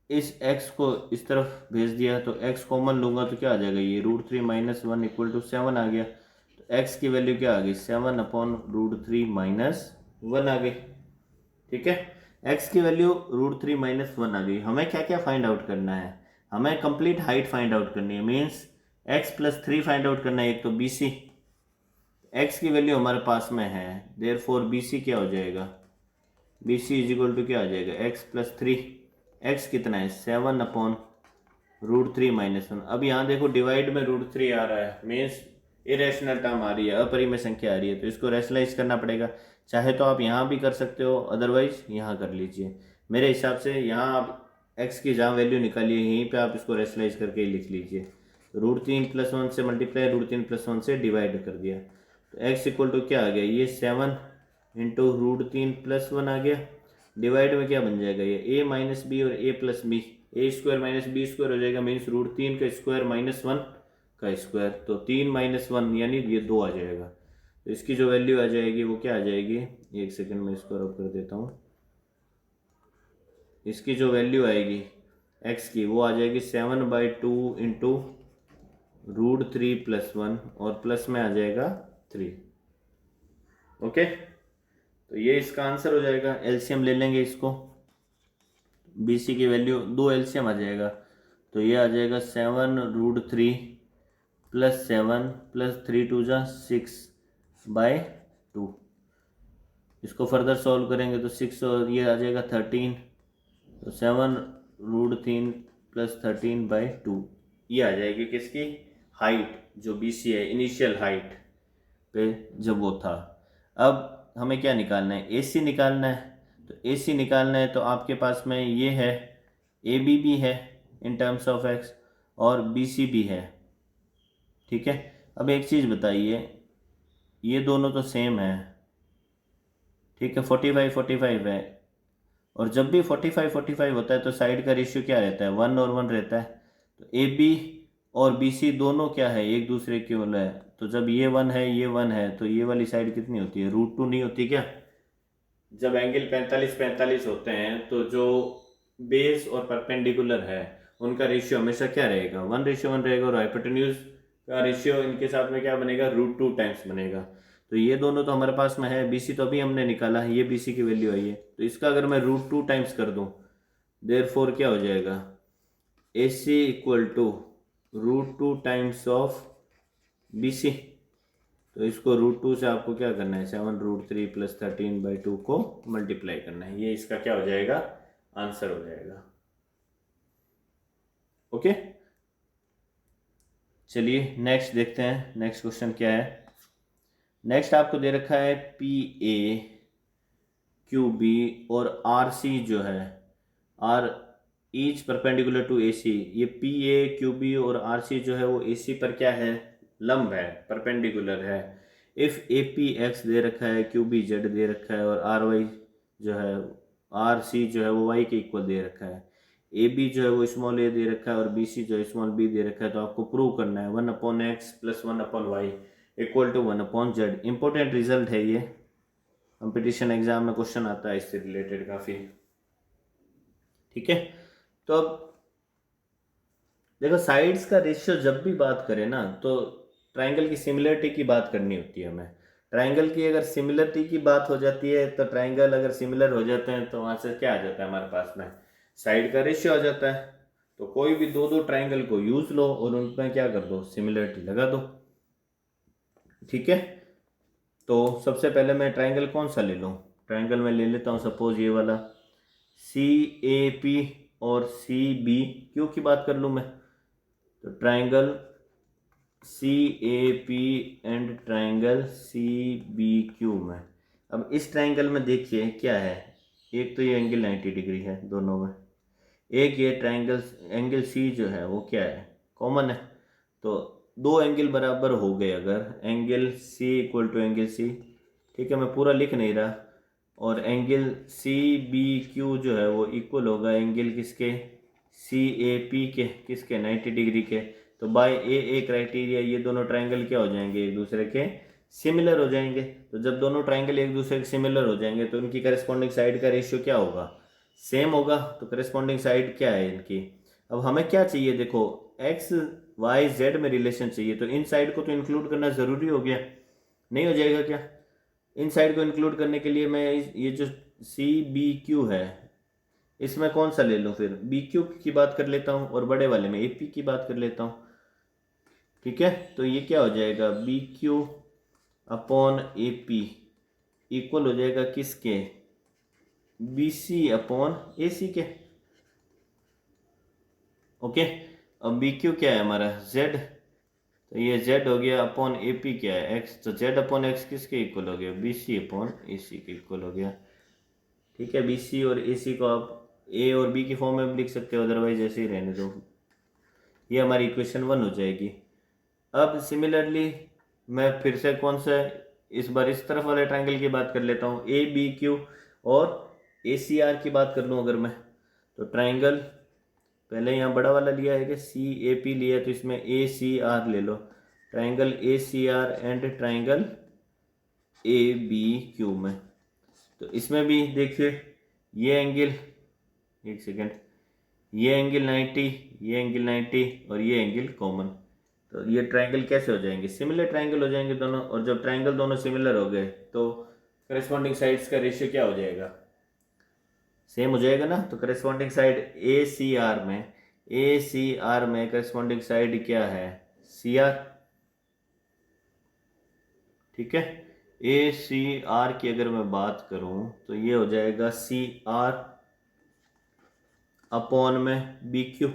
इस x को इस तरफ भेज दिया तो x कॉमन लूँगा तो क्या आ जाएगा, ये √3 माइनस 1 इक्वल टू 7 आ गया। तो x की वैल्यू क्या आ गई, 7/√3 माइनस 1 आ गई। ठीक है, x की वैल्यू √3 माइनस 1 आ गई। हमें क्या क्या फाइंड आउट करना है, हमें कंप्लीट हाइट फाइंड आउट करनी है, means x plus 3 find out करना है। एक तो BC, x की वैल्यू हमारे पास में है, देयरफॉर BC क्या हो जाएगा, BC इज इक्वल टू क्या आ जाएगा, x प्लस 3, x कितना है 7/√3 माइनस 1। अब यहाँ देखो डिवाइड में √3 आ रहा है, मीन्स इरेशनल टर्म आ रही है, अपरिमेय संख्या आ रही है, तो इसको रैशनलाइज करना पड़ेगा। चाहे तो आप यहाँ भी कर सकते हो, अदरवाइज यहाँ कर लीजिए। मेरे हिसाब से यहाँ आप x की जहाँ वैल्यू निकालिए यहीं पे आप इसको रैशनलाइज करके लिख लीजिए। √3 + 1 से मल्टीप्लाई, √3 + 1 से डिवाइड कर दिया, तो x इक्वल टू क्या आ गया, ये 7 इंटू √3 + 1 आ गया। डिवाइड में क्या बन जाएगा, ये a माइनस बी और a plus B, a² minus b² हो जाएगा, मीन्स √3 का स्क्वायर माइनस 1 का स्क्वायर, तो 3 माइनस 1 यानी ये 2 आ जाएगा। तो इसकी जो वैल्यू आ जाएगी वो क्या आ जाएगी, एक सेकंड में इसको रब कर देता हूँ। इसकी जो वैल्यू आएगी x की वो आ जाएगी 7/2 इंटू √3 + 1 और प्लस में आ जाएगा 3। ओके, तो ये इसका आंसर हो जाएगा। एलसीएम ले लेंगे इसको, BC की वैल्यू 2 एलसीएम आ जाएगा, तो ये आ जाएगा 7√3 + 7 + 3 × 2 = 6/2। इसको फर्दर सॉल्व करेंगे तो 6 और ये आ जाएगा 13, तो 7√3 प्लस 13/2 ये आ जाएगी किसकी हाइट, जो BC है इनिशियल हाइट पे जब वो था। अब हमें क्या निकालना है, AC निकालना है। तो AC निकालना है तो आपके पास में ये है AB भी है इन टर्म्स ऑफ x और BC भी है, ठीक है। अब एक चीज़ बताइए, ये दोनों तो सेम है, ठीक है, 45-45 है, और जब भी 45-45 होता है तो साइड का रेशियो क्या रहता है, 1 और 1 रहता है। तो AB और BC दोनों क्या है, एक दूसरे के वाला है। तो जब ये 1 है ये 1 है तो ये वाली साइड कितनी होती है, √2 नहीं होती क्या। जब एंगल 45-45 होते हैं तो जो बेस और परपेंडिकुलर है उनका रेशियो हमेशा क्या रहेगा, 1:1 रहेगा, और हाइपोटेन्यूज का रेशियो इनके साथ में क्या बनेगा, √2 टाइम्स बनेगा। तो ये दोनों तो हमारे पास में है, BC तो अभी हमने निकाला है, ये BC की वैल्यू आई है, तो इसका अगर मैं √2 टाइम्स कर दूं, देयरफॉर क्या हो जाएगा, AC equal to √2 times of BC। तो इसको √2 से आपको क्या करना है, 7√3 प्लस 13/2 को मल्टीप्लाई करना है, ये इसका क्या हो जाएगा, आंसर हो जाएगा। ओके, चलिए नेक्स्ट देखते हैं, नेक्स्ट क्वेश्चन क्या है। नेक्स्ट आपको दे रखा है PA QB और RC जो है, are each perpendicular to AC। ये PA QB और RC जो है वो AC पर क्या है, लंब है, परपेंडिकुलर है। इफ़ AP x दे रखा है, QB z दे रखा है, और RY जो है RC जो है वो y के इक्वल दे रखा है। AB जो है वो स्मॉल a दे रखा है और BC जो है स्मॉल b दे रखा है। तो आपको प्रूव करना है 1/x plus 1/y equal to 1/z। Important result है ये, कंपटीशन एग्जाम में क्वेश्चन आता है इससे रिलेटेड काफ़ी, ठीक है। तो अब देखो, साइड्स का रेशियो जब भी बात करें ना तो ट्राइंगल की सिमिलरिटी की बात करनी होती है हमें। ट्राइंगल की अगर सिमिलरिटी की बात हो जाती है तो ट्राइंगल अगर सिमिलर हो जाते हैं तो वहाँ से क्या आ जाता है हमारे पास में, साइड का रेशियो आ जाता है। तो कोई भी दो ट्राइंगल को यूज लो और उनमें क्या कर दो, सिमिलरिटी लगा दो, ठीक है। तो सबसे पहले मैं ट्राइंगल कौन सा ले लूँ, ट्राइंगल में ले लेता हूँ सपोज ये वाला CAP और CBQ की बात कर लूँ मैं। तो triangle CAP and triangle CBQ में, अब इस ट्राइंगल में देखिए क्या है, एक तो ये एंगल 90 डिग्री है दोनों में, एक ये ट्राइंगल एंगल C जो है वो क्या है, कॉमन है। तो दो एंगल बराबर हो गए अगर, angle C equal to angle C, ठीक है, मैं पूरा लिख नहीं रहा, और एंगल CBQ जो है वो इक्वल होगा एंगल किसके, CAP के, किसके, 90 डिग्री के। तो बाय ए क्राइटेरिया ये दोनों ट्राइंगल क्या हो जाएंगे, एक दूसरे के सिमिलर हो जाएंगे। तो जब दोनों ट्राइंगल एक दूसरे के सिमिलर हो जाएंगे तो इनकी करस्पॉन्डिंग साइड का रेशियो क्या होगा, सेम होगा। तो करस्पॉन्डिंग साइड क्या है इनकी। अब हमें क्या चाहिए, देखो एक्स वाई जेड में रिलेशन चाहिए, तो इन साइड को तो इंक्लूड करना ज़रूरी हो गया, नहीं हो जाएगा क्या। इन साइड को इंक्लूड करने के लिए मैं ये जो CBQ है इसमें कौन सा ले लूँ, फिर BQ की बात कर लेता हूँ और बड़े वाले में AP की बात कर लेता हूँ, ठीक है। तो ये क्या हो जाएगा, BQ/AP इक्वल हो जाएगा किसके, BC/AC के, ओके। अब BQ क्या है हमारा, Z, तो ये Z हो गया, अपॉन AP क्या है, X, तो Z/X किसके इक्वल हो गया, BC/AC के इक्वल हो गया, ठीक है। BC और AC को आप A और B की फॉर्म में भी लिख सकते हो, अदरवाइज ऐसे ही रहने दो। ये हमारी इक्वेशन 1 हो जाएगी। अब सिमिलरली मैं फिर से कौन सा, इस बार इस तरफ वाले ट्राइंगल की बात कर लेता हूँ, ABQ और ACR की बात कर लूँ अगर मैं, तो ट्राइंगल पहले यहाँ बड़ा वाला लिया है कि CAP लिया है, तो इसमें ACR ले लो, triangle ACR and triangle ABQ में। तो इसमें भी देखिए ये एंगल, एक सेकेंड, ये एंगल 90, ये एंगल 90 और ये एंगल कॉमन। तो ये ट्राइंगल कैसे हो जाएंगे, सिमिलर ट्राइंगल हो जाएंगे दोनों। और जब ट्राइंगल दोनों सिमिलर हो गए तो करस्पॉन्डिंग साइड्स का रेशियो क्या हो जाएगा, सेम हो जाएगा ना। तो करस्पॉन्डिंग साइड ACR में करस्पॉन्डिंग साइड क्या है, CR, ठीक है। ए सी आर की अगर मैं बात करूं तो ये हो जाएगा सी आर अपॉन में बी क्यू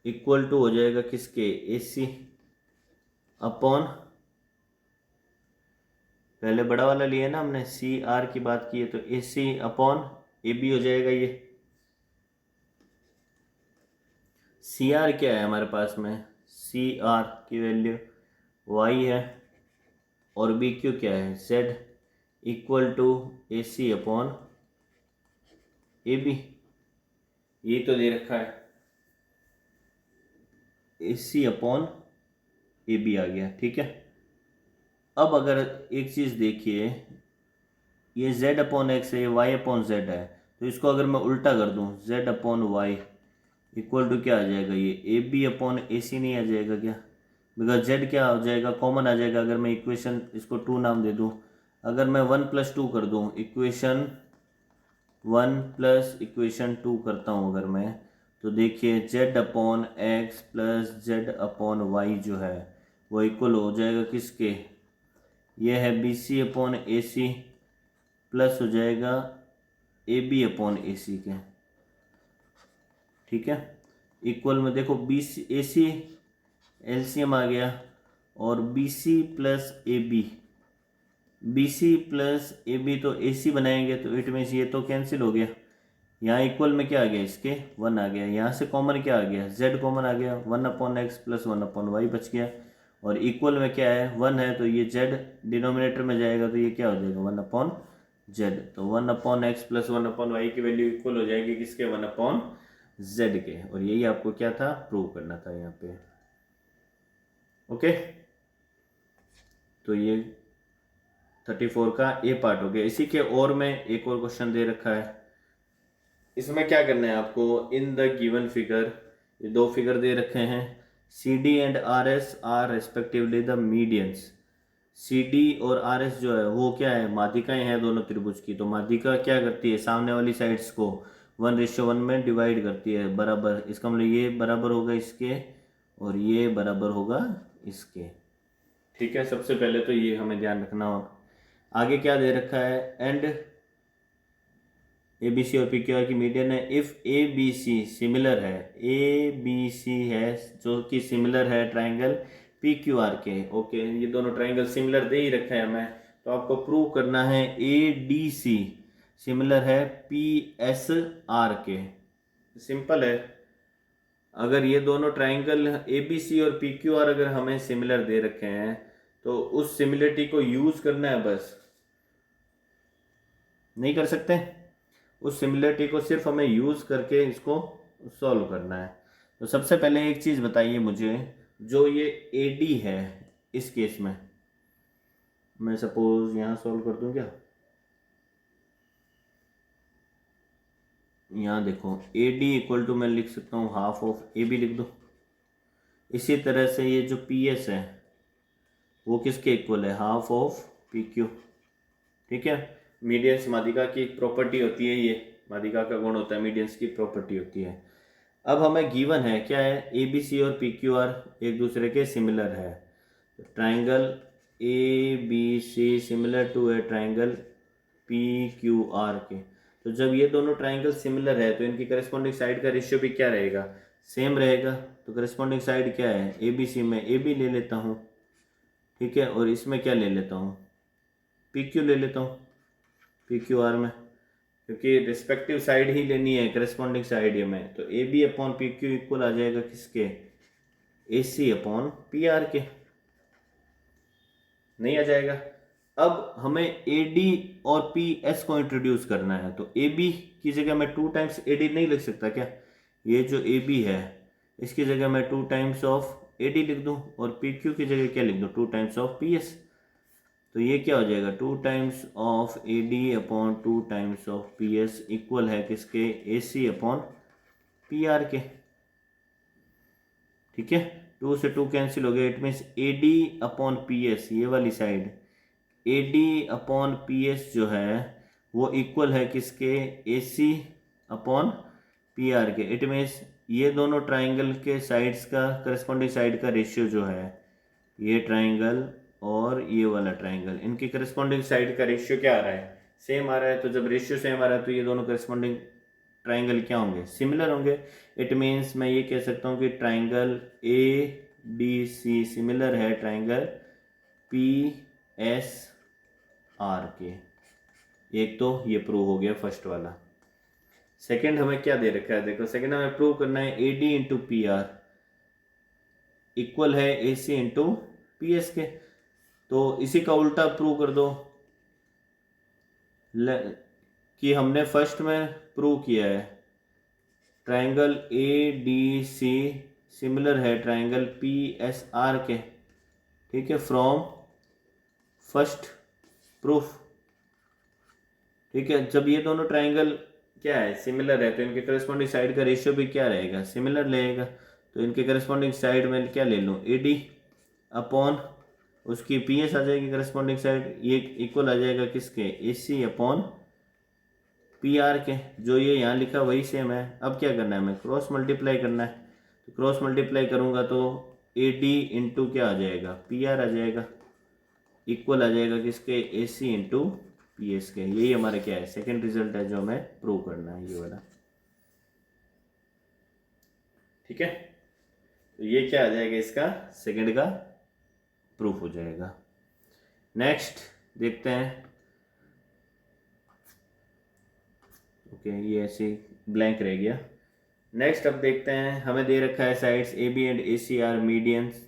इक्वल टू हो जाएगा किसके, ए सी अपॉन, पहले बड़ा वाला लिया ना हमने, सी आर की बात की है तो A C upon A B हो जाएगा। ये सी आर क्या है हमारे पास में, सी आर की वैल्यू वाई है और बी क्यू क्या है, Z equal to A C upon A B, ये तो दे रखा है, ए सी अपॉन ए बी आ गया। ठीक है, अब अगर एक चीज़ देखिए, ये z अपॉन एक्स है, ये y अपॉन जेड है, तो इसको अगर मैं उल्टा कर दूं z upon Y equal to क्या आ जाएगा, ये ए बी अपॉन ए सी नहीं आ जाएगा क्या, बिकॉज z क्या हो जाएगा, कॉमन आ जाएगा। अगर मैं इक्वेशन इसको 2 नाम दे दूं, अगर मैं 1 + 2 कर दूं, इक्वेशन 1 प्लस इक्वेशन 2 करता हूं अगर मैं, तो देखिए z upon X plus Z upon Y जो है वो इक्वल हो जाएगा किसके, ये है B C upon A C plus हो जाएगा ए बी अपॉन ए सी के। ठीक है, इक्वल में देखो B C A C LCM आ गया और B C plus A B, B C plus A B तो ए सी बनाएंगे तो इट मीन्स ये तो कैंसिल हो गया। यहाँ इक्वल में क्या आ गया, इसके 1 आ गया, यहाँ से कॉमन क्या आ गया, z कॉमन आ गया, 1 upon X plus 1 upon Y बच गया, और इक्वल में क्या है 1 है तो ये z डिनोमिनेटर में जाएगा तो ये क्या हो जाएगा 1 अपॉन z, तो 1 upon X plus 1 upon Y की वैल्यू इक्वल हो जाएगी किसके, 1 अपॉन z के। और यही आपको क्या था, प्रूव करना था यहाँ पे। ओके, तो ये 34 का ए पार्ट हो गया। इसी के और में एक और क्वेश्चन दे रखा है, इसमें क्या करना है आपको, इन द गिवन फिगर, ये 2 फिगर दे रखे हैं, C D and R S are respectively the medians. C D और आर एस जो है वो क्या है, माध्यिकाएं हैं दोनों त्रिभुज की, तो माध्यिका क्या करती है, सामने वाली साइड्स को 1:1 में डिवाइड करती है बराबर, इसका मतलब ये बराबर होगा इसके और ये बराबर होगा इसके। ठीक है, सबसे पहले तो ये हमें ध्यान रखना होगा। आगे क्या दे रखा है, एंड ए बी सी और पी क्यू आर की मीडियन है if A B C similar है, ए बी सी है जो कि सिमिलर है ट्राइंगल पी क्यू आर के। ओके, ये दोनों ट्राइंगल सिमिलर दे ही रखा है हमें, तो आपको प्रूव करना है ए डी सी सिमिलर है पी एस आर के। सिंपल है, अगर ये दोनों ट्राइंगल ए बी सी और पी क्यू आर अगर हमें सिमिलर दे रखे हैं तो उस सिमिलरिटी को यूज करना है, बस नहीं कर सकते, उस सिमिलरिटी को सिर्फ हमें यूज करके इसको सॉल्व करना है। तो सबसे पहले एक चीज बताइए मुझे, जो ये ए डी है इस केस में मैं सपोज यहाँ सॉल्व कर दूं क्या, यहाँ देखो ए डी इक्वल टू मैं लिख सकता हूँ हाफ ऑफ ए बी लिख दो। इसी तरह से ये जो पी एस है वो किसके इक्वल है, हाफ ऑफ पी क्यू। ठीक है, मीडियंस माध्यिका की प्रॉपर्टी होती है, ये माध्यिका का गुण होता है, मीडियंस की प्रॉपर्टी होती है। अब हमें गिवन है क्या है, ए बी सी और पी क्यू आर एक दूसरे के सिमिलर है, triangle A B C similar to a triangle P Q R के। तो जब ये दोनों ट्राइंगल सिमिलर है तो इनकी करस्पॉन्डिंग साइड का रेशियो भी क्या रहेगा, सेम रहेगा। तो करस्पॉन्डिंग साइड क्या है, ए बी सी में ए बी ले लेता हूँ, ठीक है, और इसमें क्या ले लेता हूँ, पी क्यू ले लेता हूँ पी क्यू आर में, क्योंकि रिस्पेक्टिव साइड ही लेनी है, करस्पॉन्डिंग साइड ये में, तो A B upon P Q equal आ जाएगा किसके, A C upon P R के, नहीं आ जाएगा। अब हमें ए डी और पी एस को इंट्रोड्यूस करना है, तो ए बी की जगह मैं 2 टाइम्स ए डी नहीं लिख सकता क्या, ये जो ए बी है इसकी जगह मैं 2 टाइम्स ऑफ ए डी लिख दूँ, और पी क्यू की जगह क्या लिख दूँ, 2 टाइम्स ऑफ पी एस। तो ये क्या हो जाएगा, 2 times of A D upon 2 times of P S equal है किसके, A C upon P R के। ठीक है, 2 से 2 कैंसिल हो गया, it means A D upon P S, ये वाली साइड ए डी अपॉन पी एस जो है वो इक्वल है किसके, A C upon P R के। इट मीन्स ये दोनों ट्राइंगल के साइड्स का करस्पॉन्डिंग साइड का रेशियो जो है, ये ट्राइंगल और ये वाला ट्राइंगल, इनकी करस्पॉन्डिंग साइड का रेशियो क्या आ रहा है, सेम आ रहा है। तो जब रेशियो सेम आ रहा है तो ये दोनों करस्पॉन्डिंग ट्राइंगल क्या होंगे, सिमिलर होंगे। इट मीन्स मैं ये कह सकता हूँ कि triangle A D C similar है ट्राइंगल पी एस आर के। एक तो ये प्रूव हो गया फर्स्ट वाला। सेकंड हमें क्या दे रखा है, देखो सेकंड हमें प्रूव करना है A D into P R equal है ए सी इंटू पी एस के। तो इसी का उल्टा प्रूव कर दो कि हमने फर्स्ट में प्रूव किया है triangle A D C similar है ट्राइंगल पी एस आर के, ठीक है, फ्रॉम फर्स्ट प्रूफ। ठीक है, जब ये दोनों ट्राइंगल क्या है, सिमिलर है, तो इनके करस्पॉन्डिंग साइड का रेशियो भी क्या रहेगा, सिमिलर रहेगा। तो इनके करस्पॉन्डिंग साइड में क्या ले लूँ, ए डी अपॉन उसकी पी एस आ जाएगी करस्पॉन्डिंग साइड, ये इक्वल आ जाएगा किसके, A C upon P R के। जो ये यहाँ लिखा वही सेम है। अब क्या करना है, हमें क्रॉस मल्टीप्लाई करना है। तो क्रॉस मल्टीप्लाई करूँगा तो ए डी इंटू क्या आ जाएगा, पी आर आ जाएगा, इक्वल आ जाएगा किसके, A C into P S के। यही हमारा क्या है, सेकेंड रिजल्ट है जो हमें प्रूव करना है, ये वाला। ठीक है, तो ये क्या आ जाएगा, इसका सेकेंड का प्रूफ हो जाएगा। नेक्स्ट देखते हैं। ओके, ये ऐसे ब्लैंक रह गया। नेक्स्ट अब देखते हैं, हमें दे रखा है sides A B and A C are medians,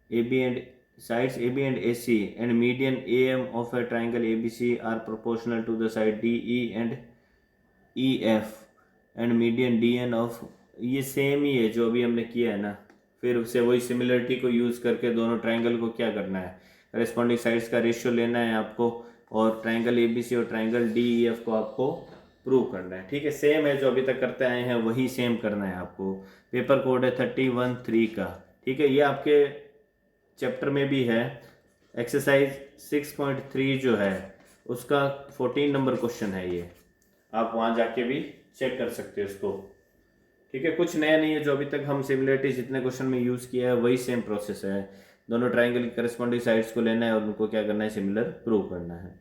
A B and sides AB and AC and median AM of a triangle ABC are proportional to the side DE and EF and median DN of, ये same ही है जो अभी हमने किया है ना। फिर उससे वही सिमिलरिटी को यूज़ करके दोनों ट्राइंगल को क्या करना है, करेस्पॉन्डिंग साइड्स का रेशियो लेना है आपको, और ट्राइंगल ABC और ट्राइंगल DEF को आपको प्रूव करना है। ठीक है, सेम है जो अभी तक करते आए हैं वही सेम करना है आपको। पेपर कोड है 31(3) का। ठीक है, ये आपके चैप्टर में भी है, एक्सरसाइज 6.3 जो है उसका 14 नंबर क्वेश्चन है ये, आप वहाँ जाके भी चेक कर सकते हो इसको। ठीक है, कुछ नया नहीं है, जो अभी तक हम सिमिलरिटी जितने क्वेश्चन में यूज़ किया है वही सेम प्रोसेस है। दोनों ट्राइंगल की करस्पॉन्डिंग साइड्स को लेना है और उनको क्या करना है, सिमिलर प्रूव करना है।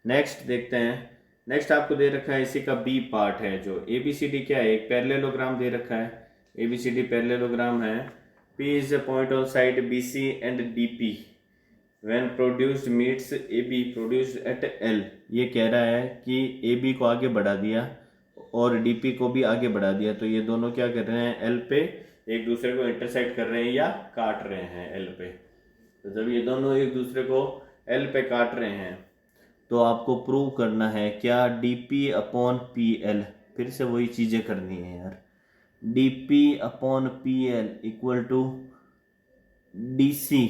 नेक्स्ट देखते हैं। नेक्स्ट आपको दे रखा है इसी का बी पार्ट है, जो ए बी सी डी क्या है, एक पैरेललोग्राम दे रखा है। A B C D parallelogram है। P is a point on side BC and DP when produced meets AB produced at L। ये कह रहा है कि AB को आगे बढ़ा दिया और DP को भी आगे बढ़ा दिया, तो ये दोनों क्या कर रहे हैं, L पे एक दूसरे को इंटरसेक्ट कर रहे हैं या काट रहे हैं L पे। तो जब ये दोनों एक दूसरे को L पे काट रहे हैं तो आपको प्रूव करना है क्या, DP अपॉन PL। फिर से वही चीज़ें करनी है यार, DP upon PL equal to DC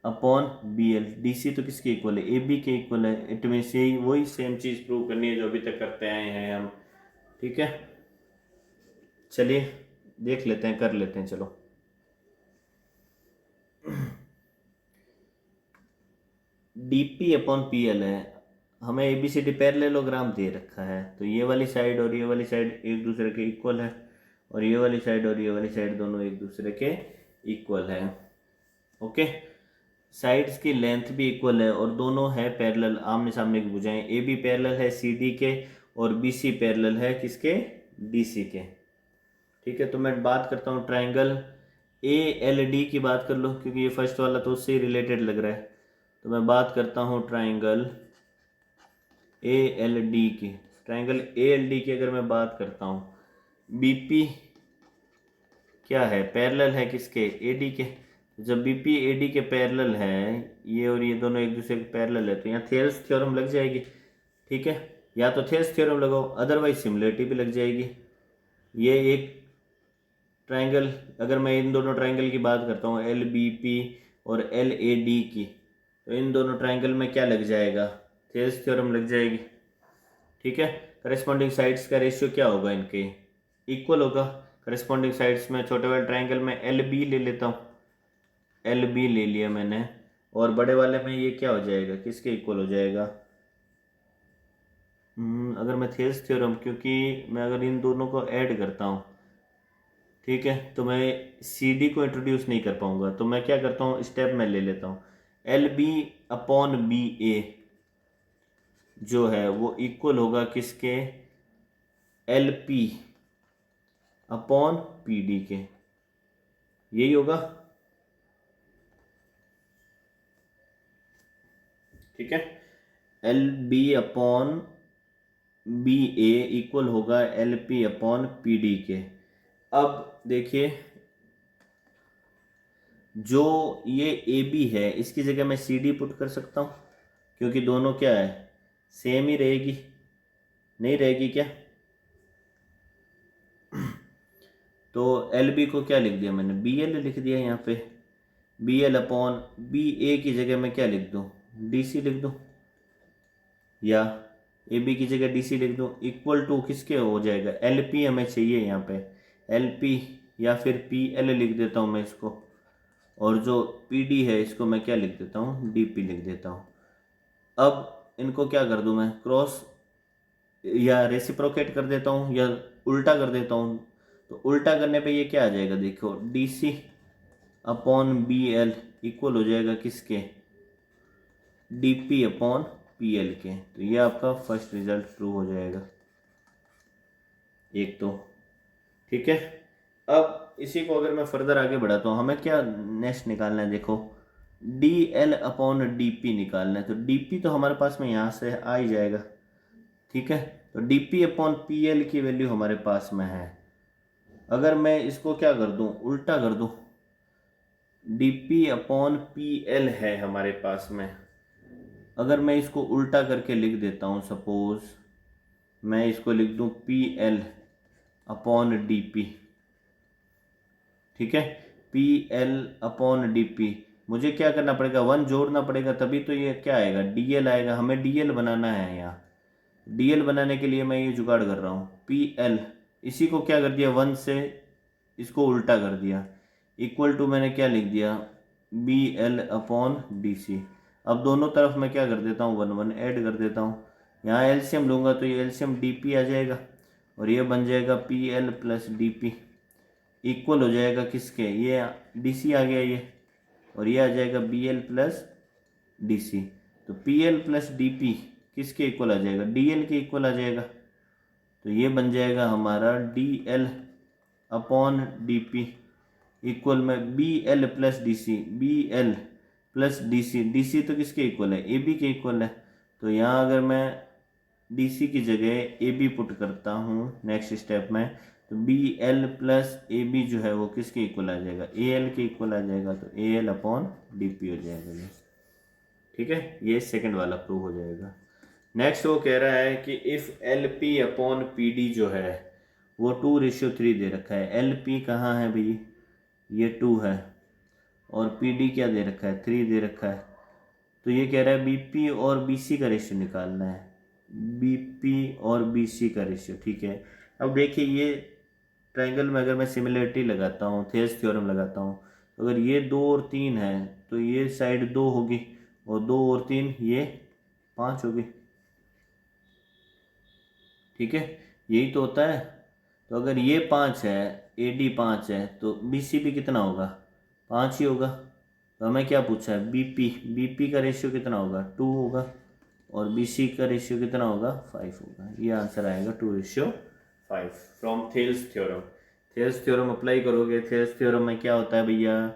upon BL। DC तो किसके इक्वल है, AB के इक्वल है। इट में से ही वही सेम चीज़ प्रूव करनी है जो अभी तक करते आए हैं हम। ठीक है, चलिए देख लेते हैं, कर लेते हैं, चलो। DP अपॉन PL है, हमें ABCD पैरेललोग्राम दे रखा है, तो ये वाली साइड और ये वाली साइड एक दूसरे के इक्वल है, और ये वाली साइड और ये वाली साइड दोनों एक दूसरे के इक्वल है। ओके, साइड्स की लेंथ भी इक्वल है और दोनों है पैरेलल, आमने सामने की भुजाएं। AB पैरेलल है CD के और BC पैरेलल है किसके, DC के। ठीक है, तो मैं बात करता हूँ ट्राइंगल ALD की बात कर लो, क्योंकि ये फर्स्ट वाला तो उससे रिलेटेड लग रहा है। तो मैं बात करता हूँ ट्राइंगल ALD की। ट्राइंगल ALD की अगर मैं बात करता हूँ, BP क्या है, पैरेलल है किसके, AD के। जब BP AD के पैरेलल है, ये और ये दोनों एक दूसरे के पैरेलल है, तो यहाँ थेल्स थ्योरम लग जाएगी। ठीक है, या तो थेल्स थ्योरम लगाओ, अदरवाइज सिमिलरिटी भी लग जाएगी। ये एक ट्राइंगल, अगर मैं इन दोनों ट्राइंगल की बात करता हूँ LBP और LAD की, तो इन दोनों ट्राइंगल में क्या लग जाएगा, थेल्स थ्योरम लग जाएगी। ठीक है, करेस्पॉन्डिंग साइड्स का रेशियो क्या होगा, इनके इक्वल होगा। करेस्पॉन्डिंग साइड्स में छोटे वाले ट्राइंगल में LB ले लेता हूँ, LB ले लिया मैंने, और बड़े वाले में ये क्या हो जाएगा, किसके इक्वल हो जाएगा। अगर मैं थेल्स थ्योरम, क्योंकि मैं अगर इन दोनों को ऐड करता हूँ ठीक है, तो मैं सी डी को इंट्रोड्यूस नहीं कर पाऊंगा, तो मैं क्या करता हूँ, स्टेप में ले लेता हूँ। एल बी अपॉन बी ए जो है वो इक्वल होगा किसके, L P upon P D के, यही होगा। ठीक है, एल बी अपॉन बी ए इक्वल होगा L P upon P D के। अब देखिए, जो ये ए बी है इसकी जगह मैं सी डी पुट कर सकता हूँ, क्योंकि दोनों क्या है, सेम ही रहेगी, नहीं रहेगी क्या। तो एल बी को क्या लिख दिया मैंने, बी एल लिख दिया यहाँ पे। बी एल अपॉन बी ए की जगह मैं क्या लिख दूँ, डी सी लिख दूँ, या ए बी की जगह डी सी लिख दूँ, इक्वल टू किसके हो जाएगा, एल पी हमें चाहिए यहाँ पे, एल पी या फिर पी एल लिख देता हूँ मैं इसको, और जो पी डी है इसको मैं क्या लिख देता हूँ, डी पी लिख देता हूँ। अब इनको क्या कर दूँ मैं, क्रॉस या रेसिप्रोकेट कर देता हूँ या उल्टा कर देता हूँ। तो उल्टा करने पे ये क्या आ जाएगा, देखो D C upon B L equal हो जाएगा किसके, D P upon P L के। तो ये आपका फर्स्ट रिजल्ट प्रूव हो जाएगा एक तो। ठीक है, अब इसी को अगर मैं फर्दर आगे बढ़ाता हूँ, हमें क्या नेक्स्ट निकालना है, देखो D L upon D P निकालना है। तो डी पी तो हमारे पास में यहाँ से आ ही जाएगा। ठीक है, तो D P upon P L की वैल्यू हमारे पास में है। अगर मैं इसको क्या कर दूँ, उल्टा कर दूँ, D P upon P L है हमारे पास में, अगर मैं इसको उल्टा करके लिख देता हूँ, सपोज मैं इसको लिख दूँ P L upon D P. ठीक है, P L upon D P, मुझे क्या करना पड़ेगा, वन जोड़ना पड़ेगा, तभी तो ये क्या आएगा, डी एल आएगा। हमें डी एल बनाना है यहाँ, डी एल बनाने के लिए मैं ये जुगाड़ कर रहा हूँ, पी एल इसी को क्या कर दिया, वन से इसको उल्टा कर दिया, इक्वल टू मैंने क्या लिख दिया, B L upon D C. अब दोनों तरफ मैं क्या कर देता हूँ, वन वन ऐड कर देता हूँ। यहाँ एलसीएम लूँगा तो ये एलसीएम डी पी आ जाएगा, और ये बन जाएगा P L plus D P, equal हो जाएगा किसके, ये डी सी आ गया ये, और ये आ जाएगा B L plus D C. तो P L plus D P किसके इक्वल आ जाएगा, डी एल के इक्वल आ जाएगा। तो ये बन जाएगा हमारा D L upon D P equal में B L plus D C, B L plus D C, D C तो किसके इक्वल है, ए बी के इक्वल है। तो यहाँ अगर मैं डी सी की जगह ए बी पुट करता हूँ नेक्स्ट स्टेप में, तो B L plus A B जो है वो किसके इक्वल आ जाएगा, ए एल के इक्वल आ जाएगा। तो A L upon D P हो जाएगा ये। ठीक है, ये सेकंड वाला प्रूव हो जाएगा। नेक्स्ट वो कह रहा है कि if L P upon P D जो है वो 2:3 दे रखा है। एल पी कहाँ है भाई, ये 2 है, और पी डी क्या दे रखा है, 3 दे रखा है। तो ये कह रहा है बी पी और बी सी का रेशियो निकालना है, बी पी और बी सी का रेशियो। ठीक है, अब देखिए ये ट्रायंगल में अगर मैं सिमिलरिटी लगाता हूँ, थेल्स थ्योरम लगाता हूँ, तो अगर ये 2 और 3 है तो ये साइड 2 होगी, और 2 और 3 ये 5 होगी। ठीक है, यही तो होता है। तो अगर ये 5 है, ए डी 5 है, तो बी सी भी कितना होगा, 5 ही होगा। तो हमें क्या पूछा है, बी पी का रेशियो कितना होगा, 2 होगा, और बी सी का रेशियो कितना होगा, 5 होगा। ये आंसर आएगा 2:5 from Thales theorem. Thales theorem apply करोगे, थेल्स थ्योरम में क्या होता है भैया,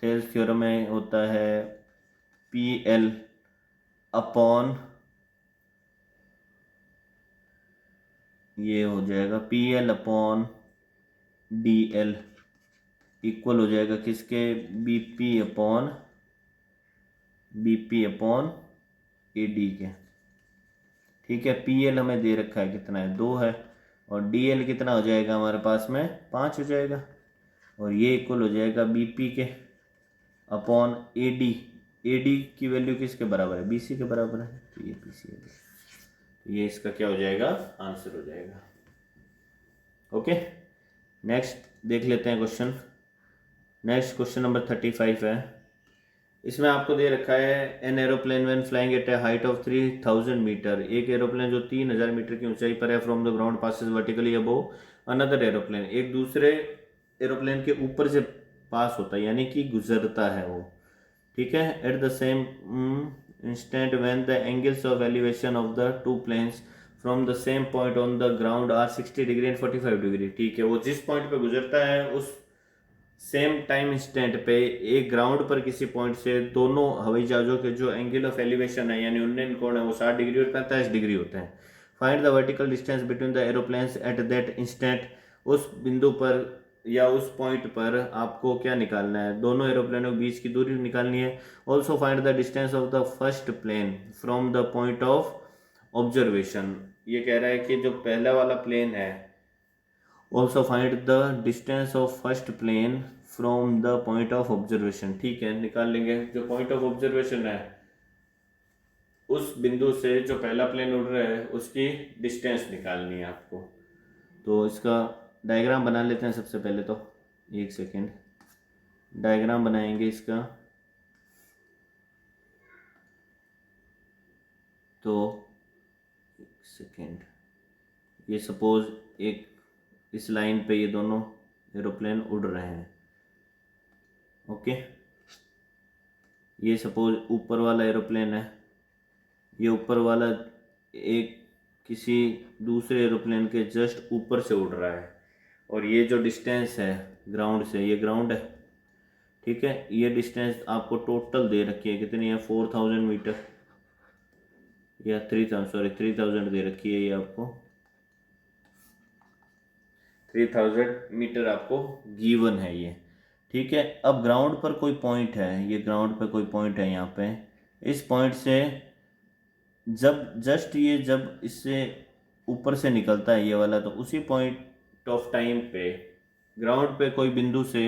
थेल्स थ्योरम में होता है पी एल अपॉन, ये हो जाएगा P L upon D L equal हो जाएगा किसके, B P upon A D के। ठीक है, पी एल हमें दे रखा है कितना है, 2 है, और डी एल कितना हो जाएगा हमारे पास में, 5 हो जाएगा, और ये इक्वल हो जाएगा बी पी के upon A D. A D की वैल्यू किसके बराबर है, बी सी के बराबर है, तो ये बी सी है। तो ये इसका क्या हो जाएगा, आंसर हो जाएगा। ओके, नेक्स्ट देख लेते हैं क्वेश्चन। नेक्स्ट क्वेश्चन नंबर 35 है। इसमें आपको दे रखा है an aeroplane when flying at a height of 3000 metre, एक एरोप्लेन जो 3000 मीटर की ऊंचाई पर है, from the ground passes vertically above another aeroplane, एक दूसरे एरोप्लेन के ऊपर से पास होता है, यानी कि गुजरता है वो, ठीक है। At the same instant when the angles of elevation of the two planes from the same point on the ground are 60 degree and 45 degree, ठीक है। वो जिस पॉइंट पे गुजरता है उस सेम टाइम इंस्टेंट पे एक ग्राउंड पर किसी पॉइंट से दोनों हवाई जहाज़ों के जो एंगल ऑफ एलिवेशन है यानी उन्नयन कोण है वो 60 डिग्री और 45 डिग्री होते हैं। Find the vertical distance between the aeroplanes at that instant, उस बिंदु पर या उस पॉइंट पर आपको क्या निकालना है, दोनों एरोप्लेनों के बीच की दूरी निकालनी है। Also find the distance of the first plane from the point of observation, ये कह रहा है कि जो पहला वाला प्लेन है, also find the distance of first plane from the point of observation, ठीक है, निकाल लेंगे। जो पॉइंट ऑफ ऑब्जर्वेशन है उस बिंदु से जो पहला प्लेन उड़ रहा है उसकी डिस्टेंस निकालनी है आपको। तो इसका डायग्राम बना लेते हैं सबसे पहले। तो एक सेकेंड, डायग्राम बनाएंगे इसका। तो एक सेकेंड, ये सपोज एक इस लाइन पे ये दोनों एरोप्लेन उड़ रहे हैं, ओके। ये सपोज ऊपर वाला एरोप्लेन है, ये ऊपर वाला एक किसी दूसरे एरोप्लेन के जस्ट ऊपर से उड़ रहा है, और ये जो डिस्टेंस है ग्राउंड से, ये ग्राउंड है, ठीक है। ये डिस्टेंस आपको टोटल दे रखी है, कितनी है, 4000 मीटर या 3000 दे रखी है, ये आपको 3000 मीटर आपको गिवन है ये, ठीक है। अब ग्राउंड पर कोई पॉइंट है, ये ग्राउंड पर कोई पॉइंट है यहाँ पे, इस पॉइंट से जब इससे ऊपर से निकलता है ये वाला, तो उसी पॉइंट ऑफ टाइम पे ग्राउंड पे कोई बिंदु से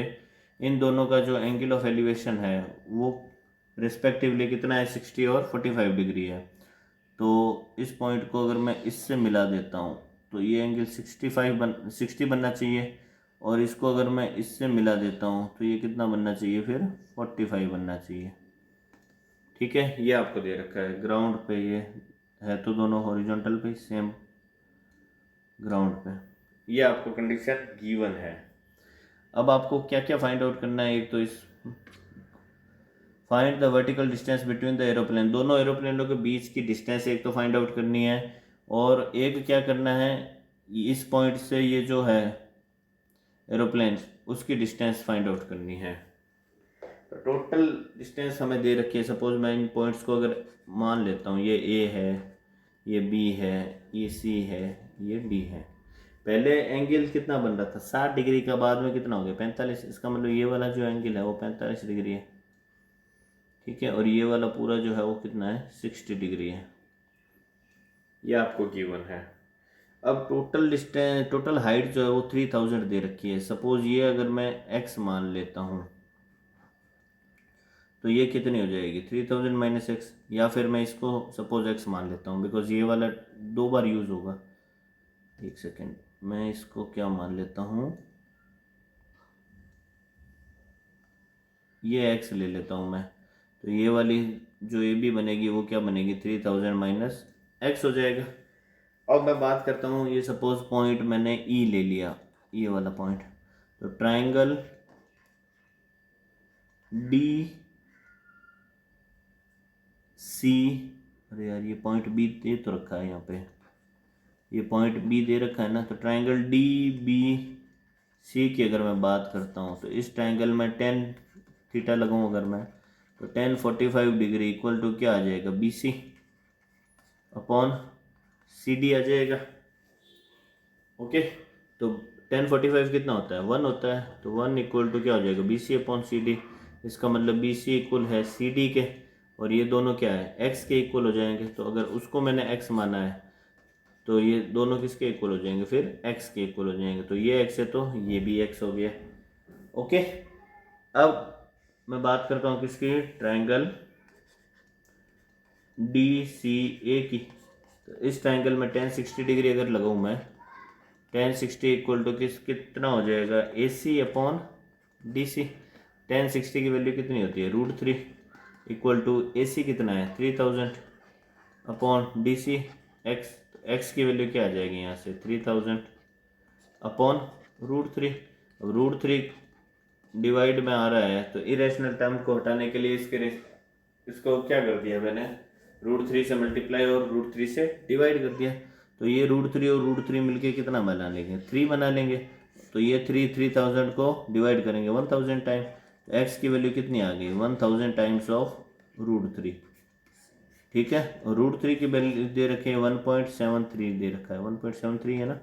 इन दोनों का जो एंगल ऑफ एलिवेशन है वो रिस्पेक्टिवली कितना है, 60 और 45 डिग्री है। तो इस पॉइंट को अगर मैं इससे मिला देता हूँ तो ये एंगल 60 बनना चाहिए, और इसको अगर मैं इससे मिला देता हूँ तो ये कितना बनना चाहिए, फिर 45 बनना चाहिए, ठीक है। ये आपको दे रखा है ग्राउंड पे, ये है तो दोनों हॉरिजॉन्टल पे सेम ग्राउंड पे, ये आपको कंडीशन गिवन है। अब आपको क्या क्या फाइंड आउट करना है, एक तो इस find the vertical distance between the aeroplane, दोनों एरोप्लेनों के बीच की डिस्टेंस एक तो फाइंड आउट करनी है, और एक क्या करना है, इस पॉइंट से ये जो है एरोप्लेन उसकी डिस्टेंस फाइंड आउट करनी है। तो टोटल डिस्टेंस हमें दे रखी है। सपोज मैं इन पॉइंट्स को अगर मान लेता हूँ, ये ए है, ये बी है, ये सी है, ये डी है। पहले एंगल कितना बन रहा था, 60 डिग्री का, बाद में कितना हो गया, 45। इसका मतलब ये वाला जो एंगल है वो 45 डिग्री है, ठीक है। और ये वाला पूरा जो है वो कितना है, 60 डिग्री है, ये आपको गिवन है। अब टोटल डिस्टेंस, टोटल हाइट जो है वो 3000 दे रखी है। सपोज ये अगर मैं x मान लेता हूँ तो ये कितनी हो जाएगी, 3000 माइनस एक्स, या फिर मैं इसको सपोज x मान लेता हूँ बिकॉज ये वाला 2 बार यूज़ होगा। एक सेकेंड, मैं इसको क्या मान लेता हूँ, ये x ले लेता हूँ मैं, तो ये वाली जो ये भी बनेगी वो क्या बनेगी, 3000 माइनस एक्स हो जाएगा। अब मैं बात करता हूँ, ये सपोज पॉइंट मैंने E ले लिया, ये वाला पॉइंट, तो ट्राइंगल डी सी, अरे यार ये पॉइंट बी दे तो रखा है यहाँ पे, ये पॉइंट बी दे रखा है ना, तो ट्राइंगल डी बी सी की अगर मैं बात करता हूँ तो इस ट्राइंगल में 10 थीटा लगाऊँ अगर मैं, तो 1045 डिग्री इक्वल टू क्या आ जाएगा, B C upon C D आ जाएगा, ओके। तो 1045 कितना होता है, 1 होता है, तो 1 इक्वल टू क्या हो जाएगा, B C upon C D. इसका मतलब बी सी इक्वल है सी डी के, और ये दोनों क्या है, एक्स के इक्वल हो जाएंगे। तो अगर उसको मैंने एक्स माना है तो ये दोनों किसके इक्वल हो जाएंगे, फिर एक्स के इक्वल हो जाएंगे। तो ये एक्स है तो ये भी एक्स हो गया, ओके। अब मैं बात करता हूँ किसकी, ट्रायंगल डी सी ए की। तो इस ट्रायंगल में 1060 डिग्री अगर लगाऊँ मैं, 1060 इक्वल टू कितना हो जाएगा, ए सी अपॉन डी सी। 1060 की वैल्यू कितनी होती है, √3 इक्वल टू ए सी कितना है, 3000 upon D C X. X की वैल्यू क्या आ जाएगी यहाँ से, 3000 अपॉन √3, अब √3 डिवाइड में आ रहा है तो इरेशनल टर्म को हटाने के लिए इसको क्या कर दिया मैंने, √3 से मल्टीप्लाई और √3 से डिवाइड कर दिया। तो ये √3 और √3 मिलके कितना बना लेंगे, 3 बना लेंगे। तो ये 3000 को डिवाइड करेंगे 1000 टाइम, एक्स की वैल्यू कितनी आ गई, 1000 टाइम्स ऑफ √3। ठीक है, और √3 की वैल्यू दे रखे हैं 1.73 दे रखा है, 1.73 है ना,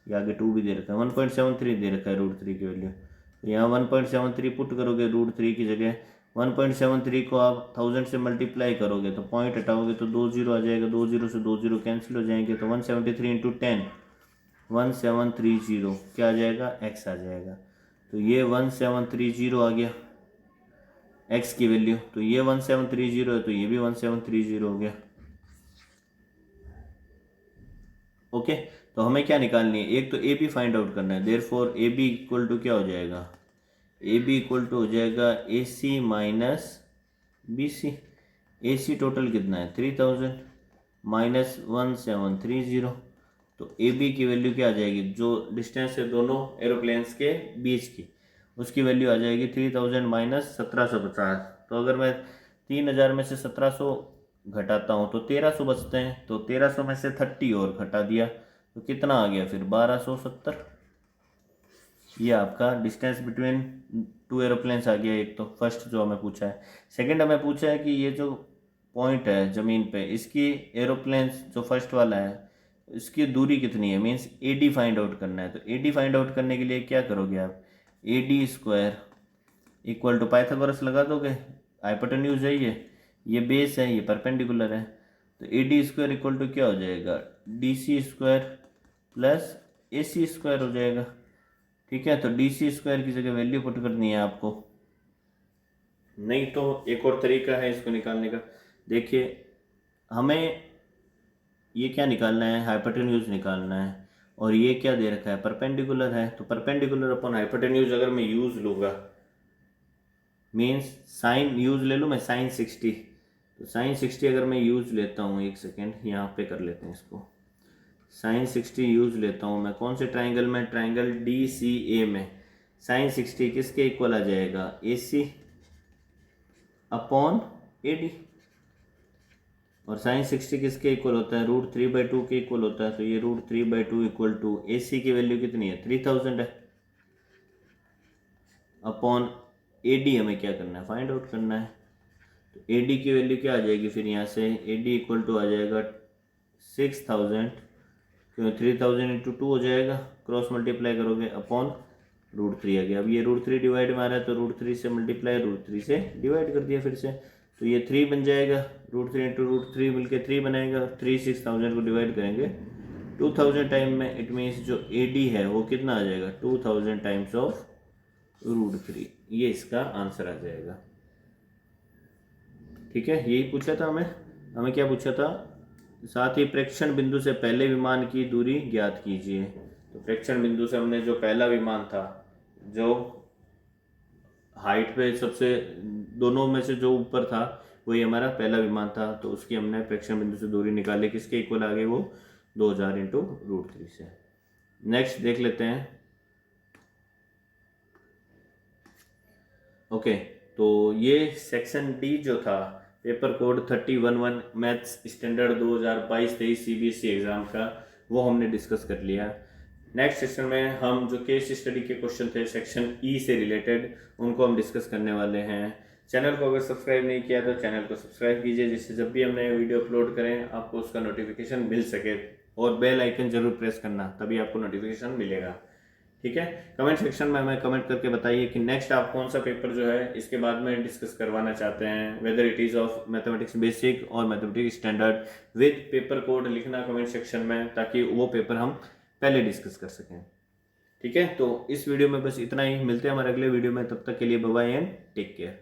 ये आगे 2 भी दे रखा है, 1.73 दे रखा है √3 की वैल्यू। तो यहाँ 1.73 पुट करोगे √3 की जगह, 1.73 को आप 1000 से मल्टीप्लाई करोगे तो पॉइंट हटाओगे तो 2 0 आ जाएगा, 2 0 से 2 0 कैंसिल हो जाएंगे, तो 173 इंटू 10 1730 क्या आ जाएगा, एक्स आ जाएगा। तो ये 1730 आ गया एक्स की वैल्यू। तो ये 1730 है तो ये भी 1730 हो गया। ओके, तो हमें क्या निकालनी है, एक तो ए बी फाइंड आउट करना है। Therefore A B equal to क्या हो जाएगा, ए बी इक्वल टू हो जाएगा A C minus B C. A C total कितना है 3000 माइनस 1730। तो ए बी की वैल्यू क्या आ जाएगी, जो डिस्टेंस है दोनों एरोप्लेन्स के बीच की, उसकी वैल्यू आ जाएगी 3000 माइनस 1750। तो अगर मैं 3000 में से 1700 घटाता हूँ तो 1300 बचते हैं, तो 1300 में से 30 और घटा दिया तो कितना आ गया फिर 1270। ये आपका डिस्टेंस बिटवीन 2 एरोप्लेन्स आ गया। एक तो फर्स्ट जो हमें पूछा है। सेकंड हमें पूछा है कि ये जो पॉइंट है ज़मीन पे, इसकी एरोप्लेन्स जो फर्स्ट वाला है इसकी दूरी कितनी है, means A D find out करना है। तो ए डी फाइंड आउट करने के लिए क्या करोगे आप, A D square equal to Pythagoras लगा दोगे, हाइपोटेन्यूज है ये बेस है, ये परपेंडिकुलर है। तो A D square equal to क्या हो जाएगा, D C square plus A C square हो जाएगा। ठीक है, तो डी सी स्क्वायर की जगह वैल्यू पुट करनी है आपको, नहीं तो एक और तरीका है इसको निकालने का। देखिए हमें ये क्या निकालना है, हाइपोटेन्यूज निकालना है, और ये क्या दे रखा है, परपेंडिकुलर है। तो परपेंडिकुलर अपॉन हाइपोटेन्यूज अगर मैं यूज लूँगा, मीन्स साइन यूज ले लूँ मैं, साइन 60। तो साइन 60 अगर मैं यूज लेता हूँ, एक सेकेंड यहाँ पे कर लेते हैं इसको, साइन 60 यूज लेता हूँ मैं कौन से ट्राइंगल में, ट्राइंगल डी सी ए में। साइन 60 किसके इक्वल आ जाएगा, A C upon A D. और साइन 60 किसके इक्वल होता है, √3/2 के इक्वल होता है। तो ये √3/2 इक्वल टू ए सी की वैल्यू कितनी है 3000 है, अपॉन ए डी हमें क्या करना है, फाइंड आउट करना है। तो ए डी की वैल्यू क्या आ जाएगी फिर यहाँ से, ए डी इक्वल टू आ जाएगा 6000, क्यों 3000 इंटू 2 हो जाएगा, क्रॉस मल्टीप्लाई करोगे अपॉन √3 आ गया। अब ये √3 डिवाइड में आ रहा है तो √3 से मल्टीप्लाई, √3 से डिवाइड कर दिया फिर से, तो ये 3 बन जाएगा, √3 इंटू √3 मिलकर 3 बनेगा। 3 6000 को डिवाइड करेंगे 2000 टाइम में, इट मीन्स जो ए डी है वो कितना आ जाएगा 2000 टाइम्स ऑफ √3। ये इसका आंसर आ जाएगा। ठीक है, यही पूछा था हमें क्या पूछा था, साथ ही प्रेक्षण बिंदु से पहले विमान की दूरी ज्ञात कीजिए। तो प्रेक्षण बिंदु से हमने जो पहला विमान था, जो हाइट पे सबसे दोनों में से जो ऊपर था वही हमारा पहला विमान था, तो उसकी हमने प्रेक्षण बिंदु से दूरी निकाली, किसके इक्वल आ गई वो 2000 इंटू √3 से। नेक्स्ट देख लेते हैं। ओके, तो ये सेक्शन डी जो था paper code 3011 maths standard 2022-23 CBSE exam का, वो हमने डिस्कस कर लिया। नेक्स्ट सेक्शन में हम जो केस स्टडी के क्वेश्चन थे सेक्शन ई से रिलेटेड, उनको हम डिस्कस करने वाले हैं। चैनल को अगर सब्सक्राइब नहीं किया तो चैनल को सब्सक्राइब कीजिए, जिससे जब भी हम नए वीडियो अपलोड करें आपको उसका नोटिफिकेशन मिल सके, और बेल आइकन जरूर प्रेस करना, तभी आपको नोटिफिकेशन मिलेगा। ठीक है, कमेंट सेक्शन में हमें कमेंट करके बताइए कि नेक्स्ट आप कौन सा पेपर जो है इसके बाद में डिस्कस करवाना चाहते हैं, whether it is of mathematics basic और mathematics standard with paper code लिखना कमेंट सेक्शन में, ताकि वो पेपर हम पहले डिस्कस कर सकें। ठीक है, तो इस वीडियो में बस इतना ही, मिलते हैं हमारे अगले वीडियो में, तब तक के लिए bye bye and take care.